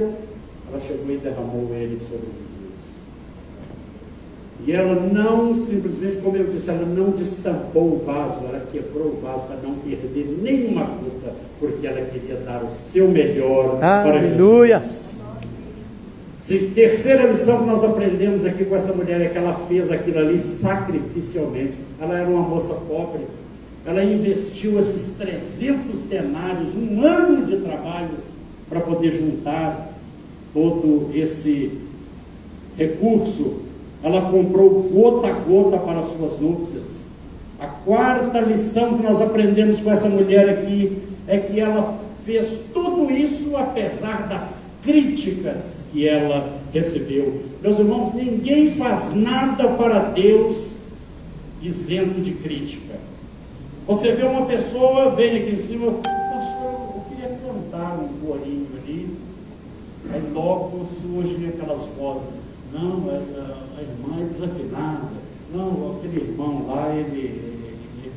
Ela chegou e derramou ele sobre Jesus. E ela não, simplesmente, como eu disse, ela não destampou o vaso, ela quebrou o vaso para não perder nenhuma gota, porque ela queria dar o seu melhor para Jesus. Terceira lição que nós aprendemos aqui com essa mulher é que ela fez aquilo ali sacrificialmente. Ela era uma moça pobre, ela investiu esses 300 denários, um ano de trabalho, para poder juntar todo esse recurso. Ela comprou gota a gota para as suas núpcias. A quarta lição que nós aprendemos com essa mulher aqui é que ela fez tudo isso apesar das críticas que ela recebeu. Meus irmãos, ninguém faz nada para Deus isento de crítica. Você vê uma pessoa, vem aqui em cima, pastor, eu queria cantar um corinho ali, aí logo surgem aquelas vozes, não, a irmã é desafinada, não, aquele irmão lá, ele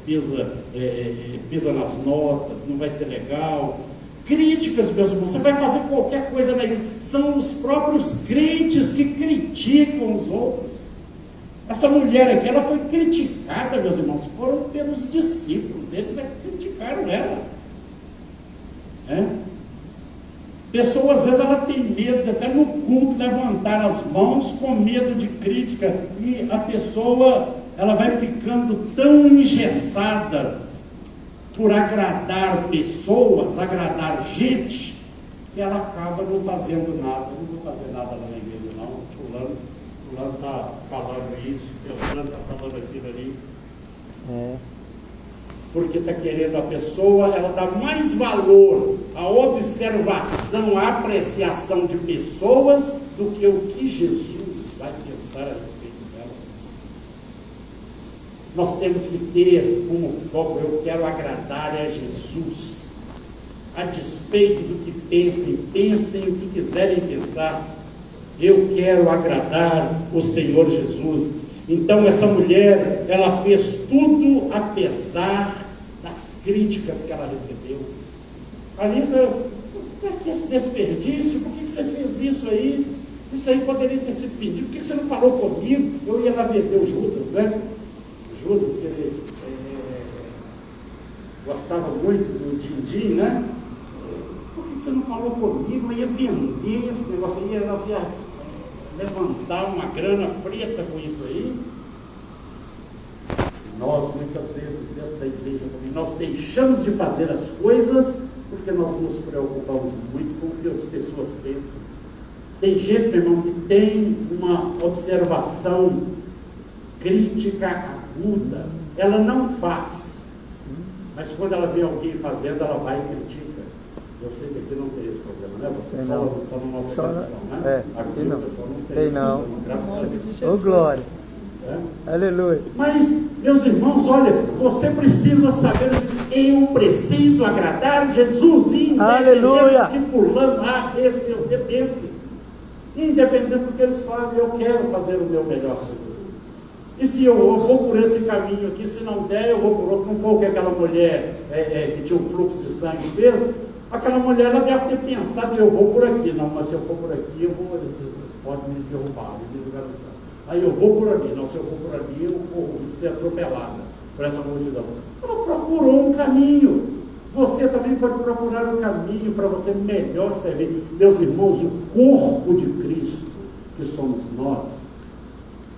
pisa nas notas, não vai ser legal. Críticas, meus irmãos, você vai fazer qualquer coisa na igreja, são os próprios crentes que criticam os outros. Essa mulher aqui, ela foi criticada, meus irmãos, foram pelos discípulos, eles é que criticaram ela. Pessoa, às vezes, ela tem medo, até no culto, levantar as mãos com medo de crítica, e a pessoa, ela vai ficando tão engessada por agradar pessoas, agradar gente, que ela acaba não fazendo nada. Não vou fazer nada lá na igreja, não. Fulano está falando isso, Fulano está falando aquilo ali. Porque está querendo a pessoa, ela dá mais valor à observação, à apreciação de pessoas, do que o que Jesus vai pensar a respeito dela. Nós temos que ter como foco, eu quero agradar a Jesus, a despeito do que pensem o que quiserem pensar, eu quero agradar o Senhor Jesus. Então essa mulher, ela fez tudo apesar das críticas que ela recebeu. Alisa, por que esse desperdício? Por que você fez isso aí? Isso aí poderia ter sido pedido. Por que você não falou comigo? Eu ia lá vender o Judas, né? O Judas, que ele gostava muito do din-din, né? Por que você não falou comigo? Eu ia vender esse negócio aí, nós ia levantar uma grana preta com isso aí. Nós, muitas vezes, dentro da igreja também, nós deixamos de fazer as coisas porque nós nos preocupamos muito com o que as pessoas pensam. Tem gente, meu irmão, que tem uma observação crítica aguda. Ela não faz, mas quando ela vê alguém fazendo, ela vai e critica. Eu sei que aqui não tem esse problema, né? Você só no nosso coração, né? Aqui não. O pessoal não tem não. Graças a Deus. Ô, glória. Aleluia. Mas, meus irmãos, olha, você precisa saber, eu preciso agradar Jesus, aleluia, de fulano, esse, eu esse, independente do que eles falam, eu quero fazer o meu melhor para Jesus. E se eu vou por esse caminho aqui, se não der, eu vou por outro. Não foi o que aquela mulher que tinha um fluxo de sangue fez? Aquela mulher, ela deve ter pensado, eu vou por aqui, não, mas se eu for por aqui, eles podem me derrubar, me jogar no chão. Aí eu vou por ali, não, se eu for por ali, eu vou ser atropelada por essa multidão. Ela procurou um caminho. Você também pode procurar um caminho para você melhor servir. Meus irmãos, o corpo de Cristo, que somos nós,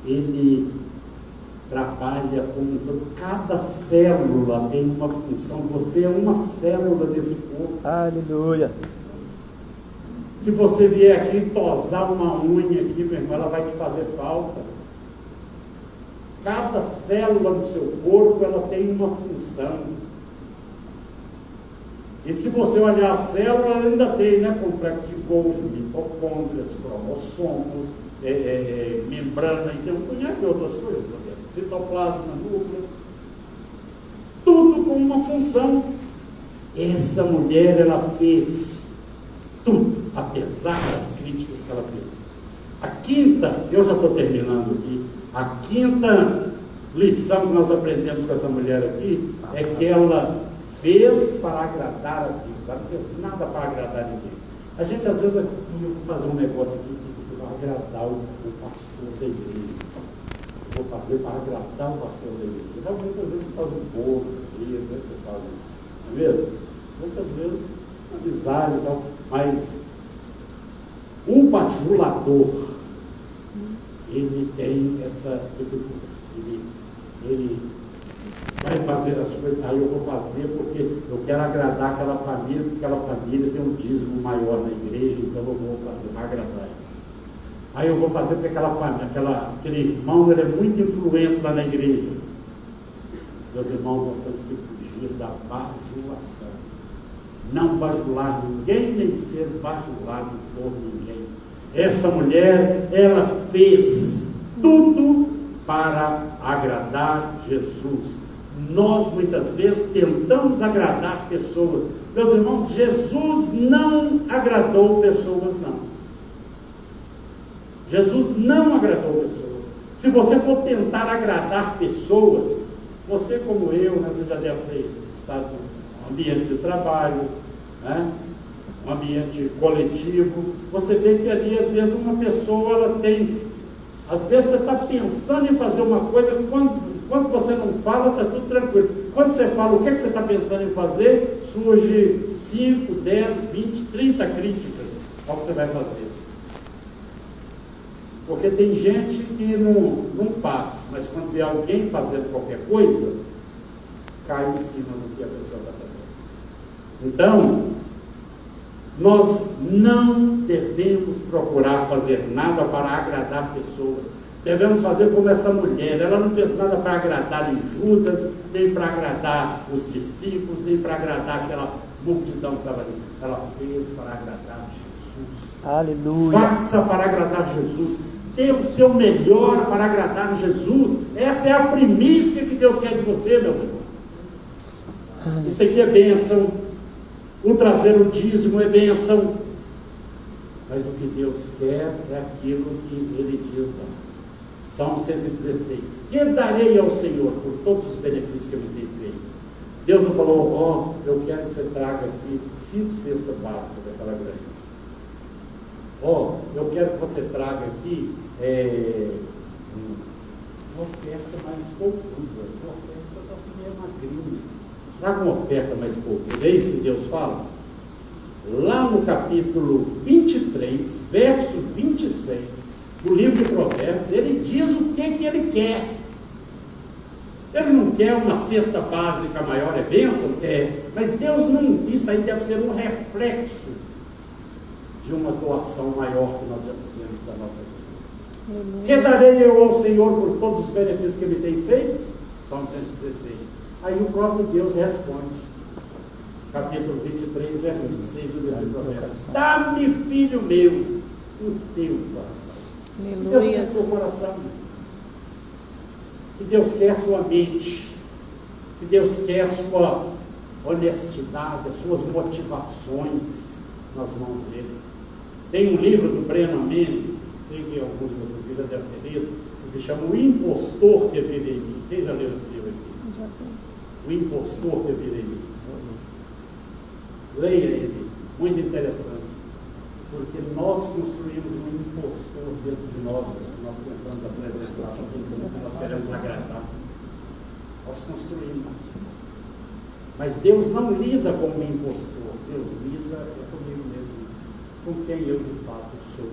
ele trabalha com cada célula tem uma função. Você é uma célula desse corpo. Aleluia. Se você vier aqui tosar uma unha aqui, meu irmão, ela vai te fazer falta. Cada célula do seu corpo, ela tem uma função. E se você olhar a célula, ela ainda tem, né? Complexo de Golgi, mitocôndrias, cromossomos, membrana, e tem um punhado de outras coisas. Citoplasma, núcleo. Tudo com uma função. Essa mulher, ela fez tudo, apesar das críticas que ela fez. A quinta, eu já estou terminando aqui, a quinta lição que nós aprendemos com essa mulher aqui é que ela fez para agradar a Deus, ela não fez nada para agradar ninguém. A gente às vezes, eu vou fazer um negócio aqui que vai agradar o pastor da igreja. Eu vou fazer para agradar o pastor da igreja. Então, muitas vezes você faz um bolo, você faz não é mesmo? Muitas vezes amizade e tal, mas o bajulador, ele tem essa dificuldade, ele vai fazer as coisas, aí eu vou fazer porque eu quero agradar aquela família, porque aquela família tem um dízimo maior na igreja, então eu vou fazer para agradar ele. Aí eu vou fazer porque aquela família, aquele irmão, ele é muito influente lá na igreja. Meus irmãos, nós temos que fugir da bajulação. Não bajular ninguém, nem ser bajulado por ninguém. Essa mulher, ela fez tudo para agradar Jesus. Nós, muitas vezes, tentamos agradar pessoas. Meus irmãos, Jesus não agradou pessoas, não. Jesus não agradou pessoas. Se você for tentar agradar pessoas, você como eu, né, você já deve ter estado no ambiente de trabalho, né, um ambiente coletivo, você vê que ali, às vezes, uma pessoa, ela tem, às vezes você está pensando em fazer uma coisa, quando você não fala, está tudo tranquilo. Quando você fala o que você está pensando em fazer, surge 5, 10, 20, 30 críticas ao que você vai fazer. Porque tem gente que não faz, mas quando vê alguém fazendo qualquer coisa, cai em cima do que a pessoa está fazendo. Então, nós não devemos procurar fazer nada para agradar pessoas. Devemos fazer como essa mulher. Ela não fez nada para agradar em Judas, nem para agradar os discípulos, nem para agradar aquela multidão que estava ali. Ela fez para agradar Jesus. Aleluia. Faça para agradar Jesus. Dê o seu melhor para agradar Jesus. Essa é a primícia que Deus quer de você, meu irmão. Isso aqui é bênção. O trazer o dízimo é bênção. Mas o que Deus quer é aquilo que Ele diz lá. Salmo 116. Que darei ao Senhor por todos os benefícios que Ele tem feito? Deus não falou, eu quero que você traga aqui 5 cestas básicas daquela grande. Eu quero que você traga aqui uma oferta mais poupuda, uma oferta está assim meio magrinha. Traga uma oferta mais poupuda. É isso que Deus fala? Lá no capítulo 23, verso 26, do livro de Provérbios, ele diz o que ele quer. Ele não quer uma cesta básica maior, é bênção? Mas Deus não, isso aí deve ser um reflexo de uma doação maior que nós já fizemos da nossa vida. Que darei eu ao Senhor por todos os benefícios que Ele tem feito? Salmo 116. Aí o próprio Deus responde. Capítulo 23, verso 26 do livro de Provérbios. Dá-me, filho meu, o teu coração. Deus quer o seu coração. Que Deus quer a sua mente. Que Deus quer a sua honestidade, as suas motivações nas mãos dele. Tem um livro do Brennan Manning, sei que alguns de vocês já devem ter lido, que se chama O Impostor que Vive em Mim. Quem já leu esse livro aqui? Já tem. O Impostor que Vive em Mim. Leia ele, muito interessante, porque nós construímos um impostor dentro de nós tentamos apresentar para todo mundo que nós queremos agradar. Nós construímos. Mas Deus não lida com o impostor, Deus lida comigo mesmo, com quem eu de fato sou.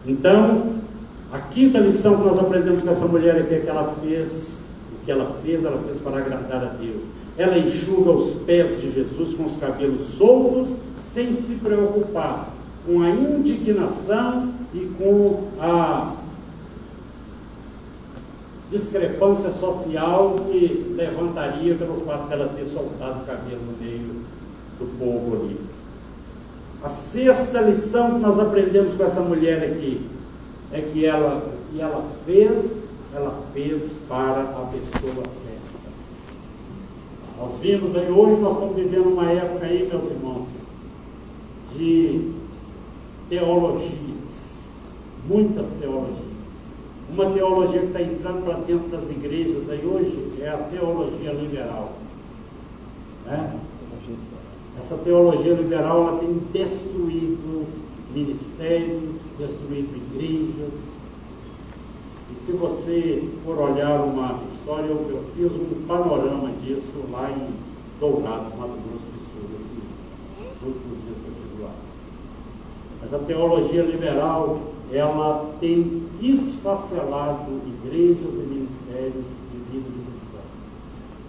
Então, a quinta lição que nós aprendemos com essa mulher é que ela fez para agradar a Deus. Ela enxuga os pés de Jesus com os cabelos soltos, sem se preocupar com a indignação e com a discrepância social que levantaria pelo fato dela ter soltado o cabelo no meio do povo ali. A sexta lição que nós aprendemos com essa mulher aqui é que ela fez para a pessoa certa. Nós vimos aí, hoje nós estamos vivendo uma época aí, meus irmãos, de teologias, muitas teologias. Uma teologia que está entrando para dentro das igrejas aí hoje é a teologia liberal. Né? Essa teologia liberal ela tem destruído ministérios, destruído igrejas. E se você for olhar uma história, eu fiz um panorama disso lá em Dourados, Mato Grosso do Sul, esses últimos dias que eu estive lá. Mas a teologia liberal, ela tem esfacelado igrejas e ministérios de vida de cristãos.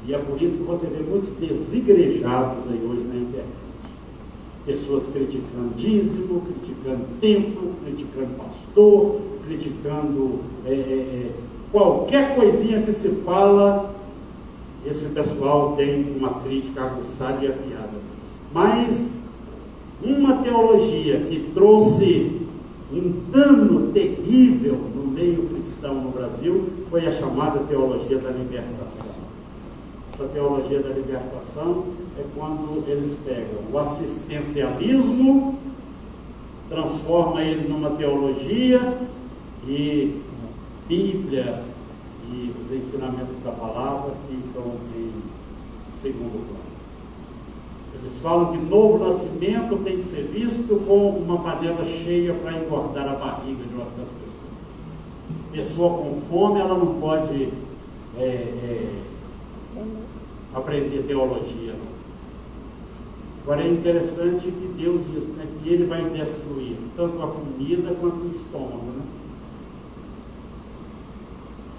E é por isso que você vê muitos desigrejados aí hoje na internet. Pessoas criticando dízimo, criticando templo, criticando pastor, criticando qualquer coisinha que se fala, esse pessoal tem uma crítica aguçada e afiada. Mas uma teologia que trouxe um dano terrível no meio cristão no Brasil foi a chamada teologia da libertação. Essa teologia da libertação é quando eles pegam o assistencialismo, transforma ele numa teologia e Bíblia e os ensinamentos da palavra ficam em segundo plano. Eles falam que novo nascimento tem que ser visto com uma panela cheia para engordar a barriga de uma das pessoas. Pessoa com fome, ela não pode aprender teologia. Agora é interessante que Deus diz, né, que Ele vai destruir tanto a comida quanto o estômago, né?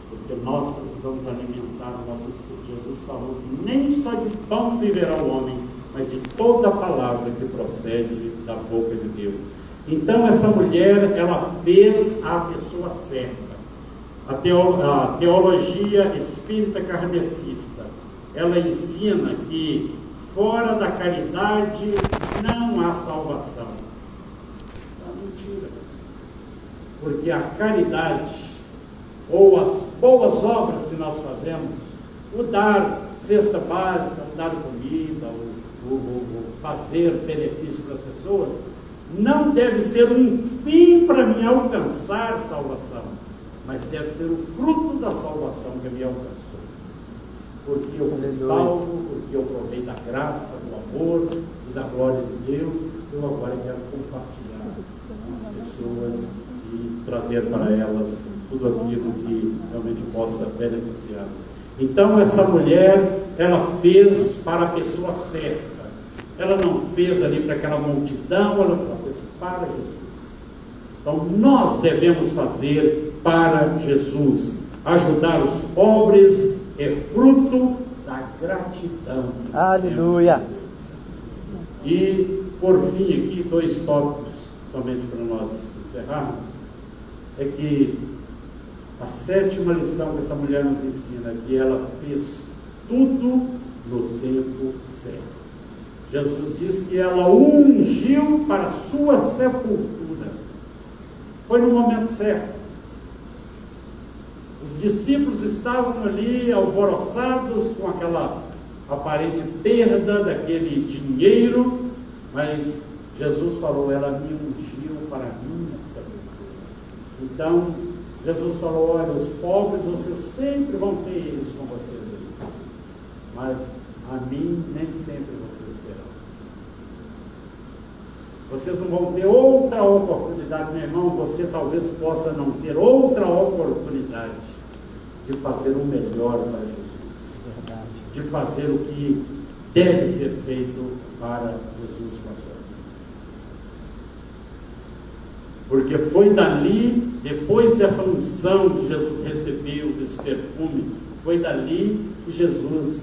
Porque nós precisamos alimentar o nosso espírito. Jesus falou que nem só de pão viverá o homem, mas de toda a palavra que procede da boca de Deus. Então essa mulher, ela fez a pessoa certa. A teologia espírita kardecista, ela ensina que fora da caridade não há salvação. É mentira. Porque a caridade, ou as boas obras que nós fazemos, o dar cesta básica, o dar comida, o fazer benefício para as pessoas, não deve ser um fim para me alcançar salvação, mas deve ser o fruto da salvação que me alcançou. porque eu fui Aleluia. salvo, porque eu provei da graça, do amor e da glória de Deus. Eu agora quero compartilhar com as pessoas e trazer para elas tudo aquilo que realmente possa beneficiá-las. Então essa mulher, ela fez para a pessoa certa. Ela não fez ali para aquela multidão, ela fez para Jesus. Então nós devemos fazer para Jesus. Ajudar os pobres é fruto da gratidão. Aleluia. E por fim aqui, 2 tópicos, somente para nós encerrarmos, é que a 7ª lição que essa mulher nos ensina é que ela fez tudo no tempo certo. Jesus diz que ela ungiu para a sua sepultura. Foi no momento certo. Os discípulos estavam ali alvoroçados com aquela aparente perda daquele dinheiro, mas Jesus falou, ela me ungiu para a minha sepultura. Então, Jesus falou, olha, os pobres vocês sempre vão ter eles com vocês ali, mas a mim nem sempre vocês terão. Vocês não vão ter outra oportunidade, meu irmão, você talvez possa não ter outra oportunidade de fazer o melhor para Jesus. Verdade. De fazer o que deve ser feito para Jesus com a sua vida. Porque foi dali, depois dessa unção que Jesus recebeu, desse perfume, foi dali que Jesus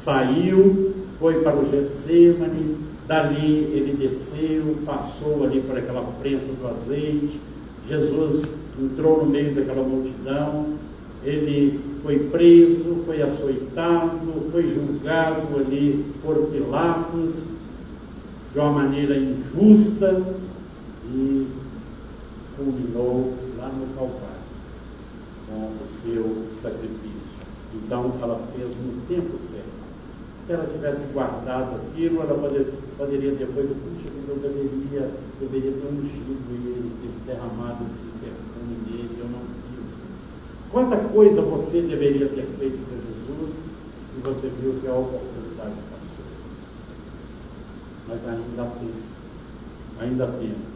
saiu, foi para o Getsêmani, dali ele desceu, passou ali por aquela prensa do azeite, Jesus entrou no meio daquela multidão, ele foi preso, foi açoitado, foi julgado ali por Pilatos, de uma maneira injusta, e culminou lá no Calvário, com o seu sacrifício. Então ela fez no tempo certo. Se ela tivesse guardado aquilo, ela poderia depois, puxa, eu deveria ter ungido ele, ter derramado esse perfume nele, eu não fiz. Quanta coisa você deveria ter feito para Jesus, e você viu que a oportunidade passou. Mas ainda há tempo. Ainda há tempo.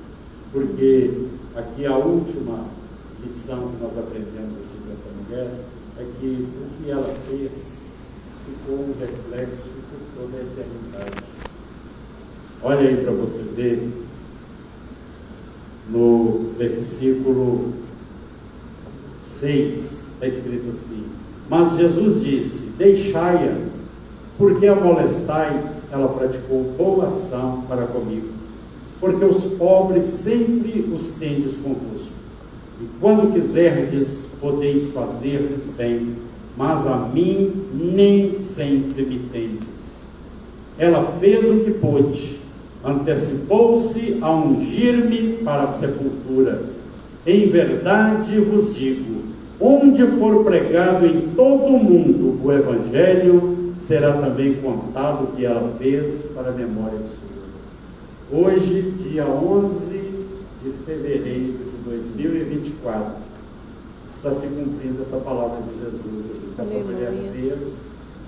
Porque aqui a última lição que nós aprendemos aqui com essa mulher é que o que ela fez ficou um reflexo por toda a eternidade. Olha aí para você ver no versículo 6, está escrito assim: mas Jesus disse, deixai-a, porque a molestais, ela praticou boa ação para comigo, porque os pobres sempre os tendes convosco, e quando quiserdes, podeis fazer-lhes bem, mas a mim nem sempre me tendes. Ela fez o que pôde, antecipou-se a ungir-me para a sepultura. Em verdade vos digo, onde for pregado em todo o mundo o Evangelho, será também contado o que ela fez para a memória sua. Hoje, dia 11 de fevereiro de 2024, está se cumprindo essa palavra de Jesus. Essa mulher fez,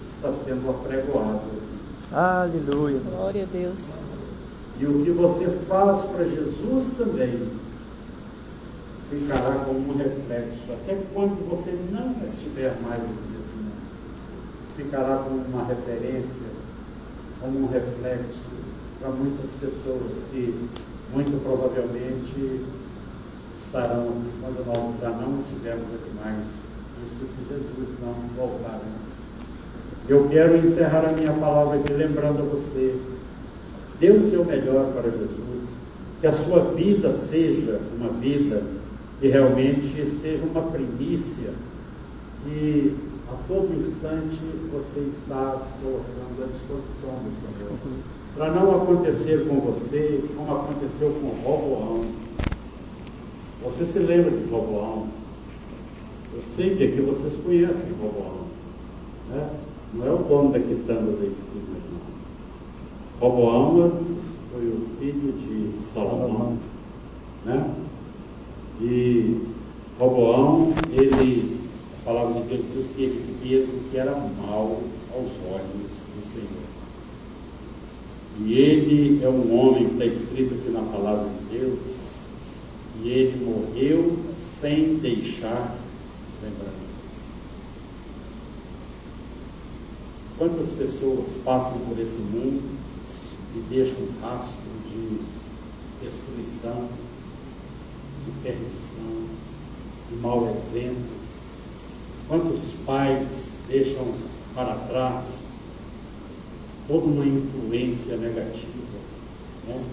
está sendo apregoada. Aleluia. Glória a Deus. E o que você faz para Jesus também ficará como um reflexo, até quando você não estiver mais aqui nesse mundo. Ficará como uma referência, como um reflexo para muitas pessoas que muito provavelmente estarão aqui quando nós já não estivermos aqui mais. Isso se Jesus não voltar antes. Eu quero encerrar a minha palavra aqui lembrando a você, dê o seu melhor para Jesus, que a sua vida seja uma vida que realmente seja uma primícia, que a todo instante você está colocando à disposição do Senhor, para não acontecer com você como aconteceu com Roboão. Você se lembra de Roboão? Eu sei que aqui vocês conhecem Roboão, né? Não é o dono da quitanda da esquina, não. Roboão foi o filho de Salomão, né? E Roboão, ele A palavra de Deus diz que ele fez o que era mal aos olhos do Senhor. E ele é um homem que está escrito aqui na palavra de Deus, e ele morreu sem deixar lembranças. Quantas pessoas passam por esse mundo e deixam um rastro de destruição, de perdição, de mau exemplo? Quantos pais deixam para trás toda uma influência negativa, né?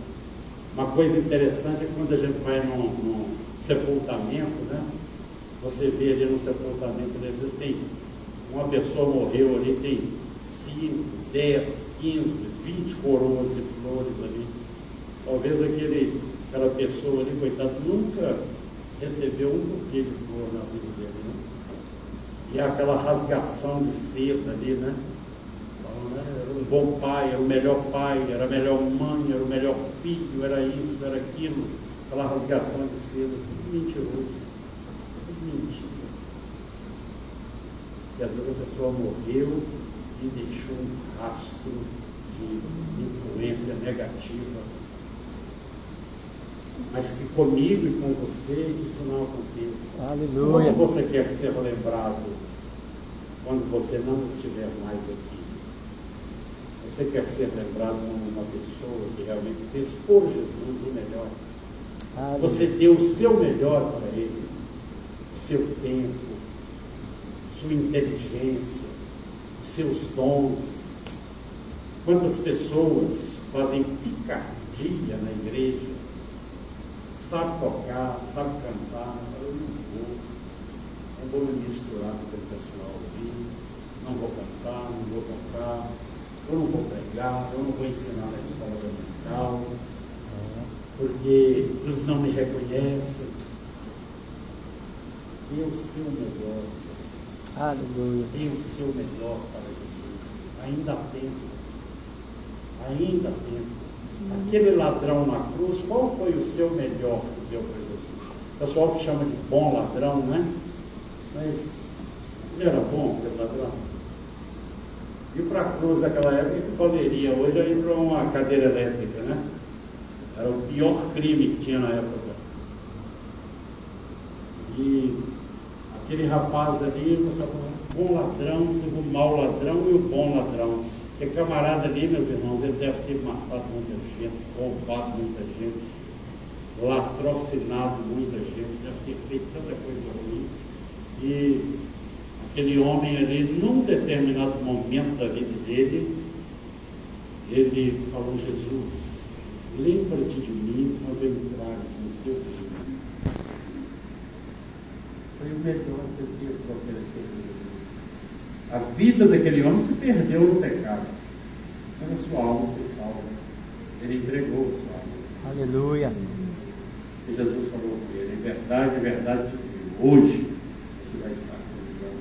Uma coisa interessante é que quando a gente vai num sepultamento, né? Você vê ali no sepultamento, às vezes tem uma pessoa morreu ali, tem 5, 10, 15, 20 coroas de flores ali. Talvez aquela pessoa ali, coitado, nunca recebeu um buquê de flor na vida dele, né? E aquela rasgação de seda ali, né? Era um bom pai, era o melhor pai, era a melhor mãe, era o melhor filho, era isso, era aquilo. Aquela rasgação de seda, tudo mentiroso, tudo mentira. E às vezes a pessoa morreu e deixou um rastro de influência negativa. Mas que comigo e com você isso não aconteça. Aleluia. Como você quer ser lembrado quando você não estiver mais aqui? Você quer ser lembrado como uma pessoa que realmente fez por Jesus o melhor. Aleluia. Você deu o seu melhor para Ele, o seu tempo, sua inteligência, os seus dons. Quantas pessoas fazem picardia na igreja, sabe tocar, sabe cantar, mas eu não vou me misturar com aquele pessoal ali, não vou cantar, não vou tocar, eu não vou pregar, eu não vou ensinar na escola dominical, porque eles não me reconhecem. Dê o seu melhor. Aleluia. Dê o seu melhor para Jesus. Ainda há tempo. Ainda há tempo. Aquele ladrão na cruz, qual foi o seu melhor que deu para Jesus? O pessoal que chama de bom ladrão, né? Mas ele era bom, aquele ladrão? Ir para a cruz daquela época que poderia, hoje é ir para uma cadeira elétrica, né? Era o pior crime que tinha na época. E aquele rapaz ali, o pessoal falou, bom ladrão, teve o mau ladrão e o bom ladrão. Aquele camarada ali, meus irmãos, ele deve ter matado muita gente, roubado muita gente, latrocinado muita gente, deve ter feito tanta coisa ruim. E aquele homem ali, num determinado momento da vida dele, ele falou, Jesus, lembra-te de mim quando entrares no teu reino. Foi o melhor que eu tinha para oferecer a Jesus. A vida daquele homem se perdeu no pecado, mas a sua alma foi salva. Ele entregou a sua alma. Aleluia. E Jesus falou com ele, em verdade, te digo, hoje você vai estar comigo.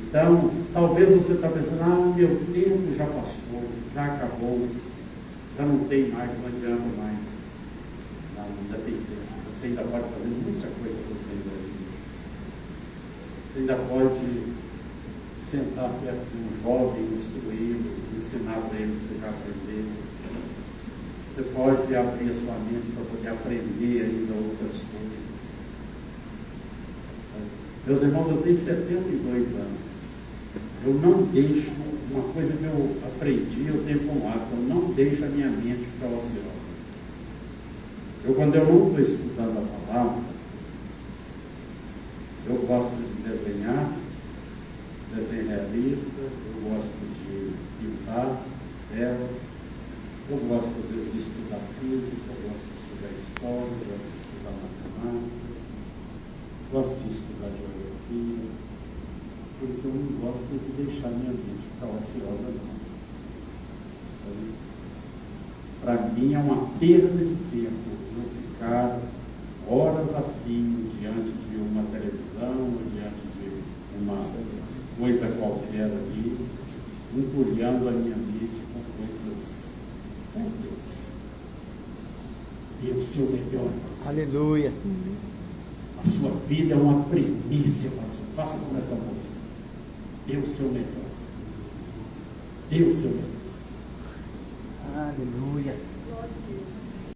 Então, talvez você está pensando, meu tempo já passou, já acabou, já não tem mais, não adianta mais. Não, ainda tem tempo. Você ainda pode fazer muita coisa para o Senhor. Você ainda pode sentar perto de um jovem, instruí-lo, ensinar para ele o que você já aprendeu. Você pode abrir a sua mente para poder aprender ainda outras coisas. Meus irmãos, eu tenho 72 anos. Eu não deixo, uma coisa que eu aprendi, eu tenho como hábito, eu não deixo a minha mente ficar ociosa. Quando eu não estou estudando a palavra, eu gosto de desenhar, desenho realista, eu gosto de pintar, eu gosto às vezes de estudar física, eu gosto de estudar história, eu gosto de estudar matemática, gosto de estudar geografia, porque eu não gosto de deixar minha mente ficar ociosa não. Para mim é uma perda de tempo eu ficar horas a fio diante de uma televisão ou diante de uma coisa qualquer ali, entulhando a minha mente com coisas fúteis. Dê o seu melhor. Aleluia. A sua vida é uma primícia para o Senhor. Faça como essa moça. Dê o seu melhor. Dê o seu melhor. Aleluia.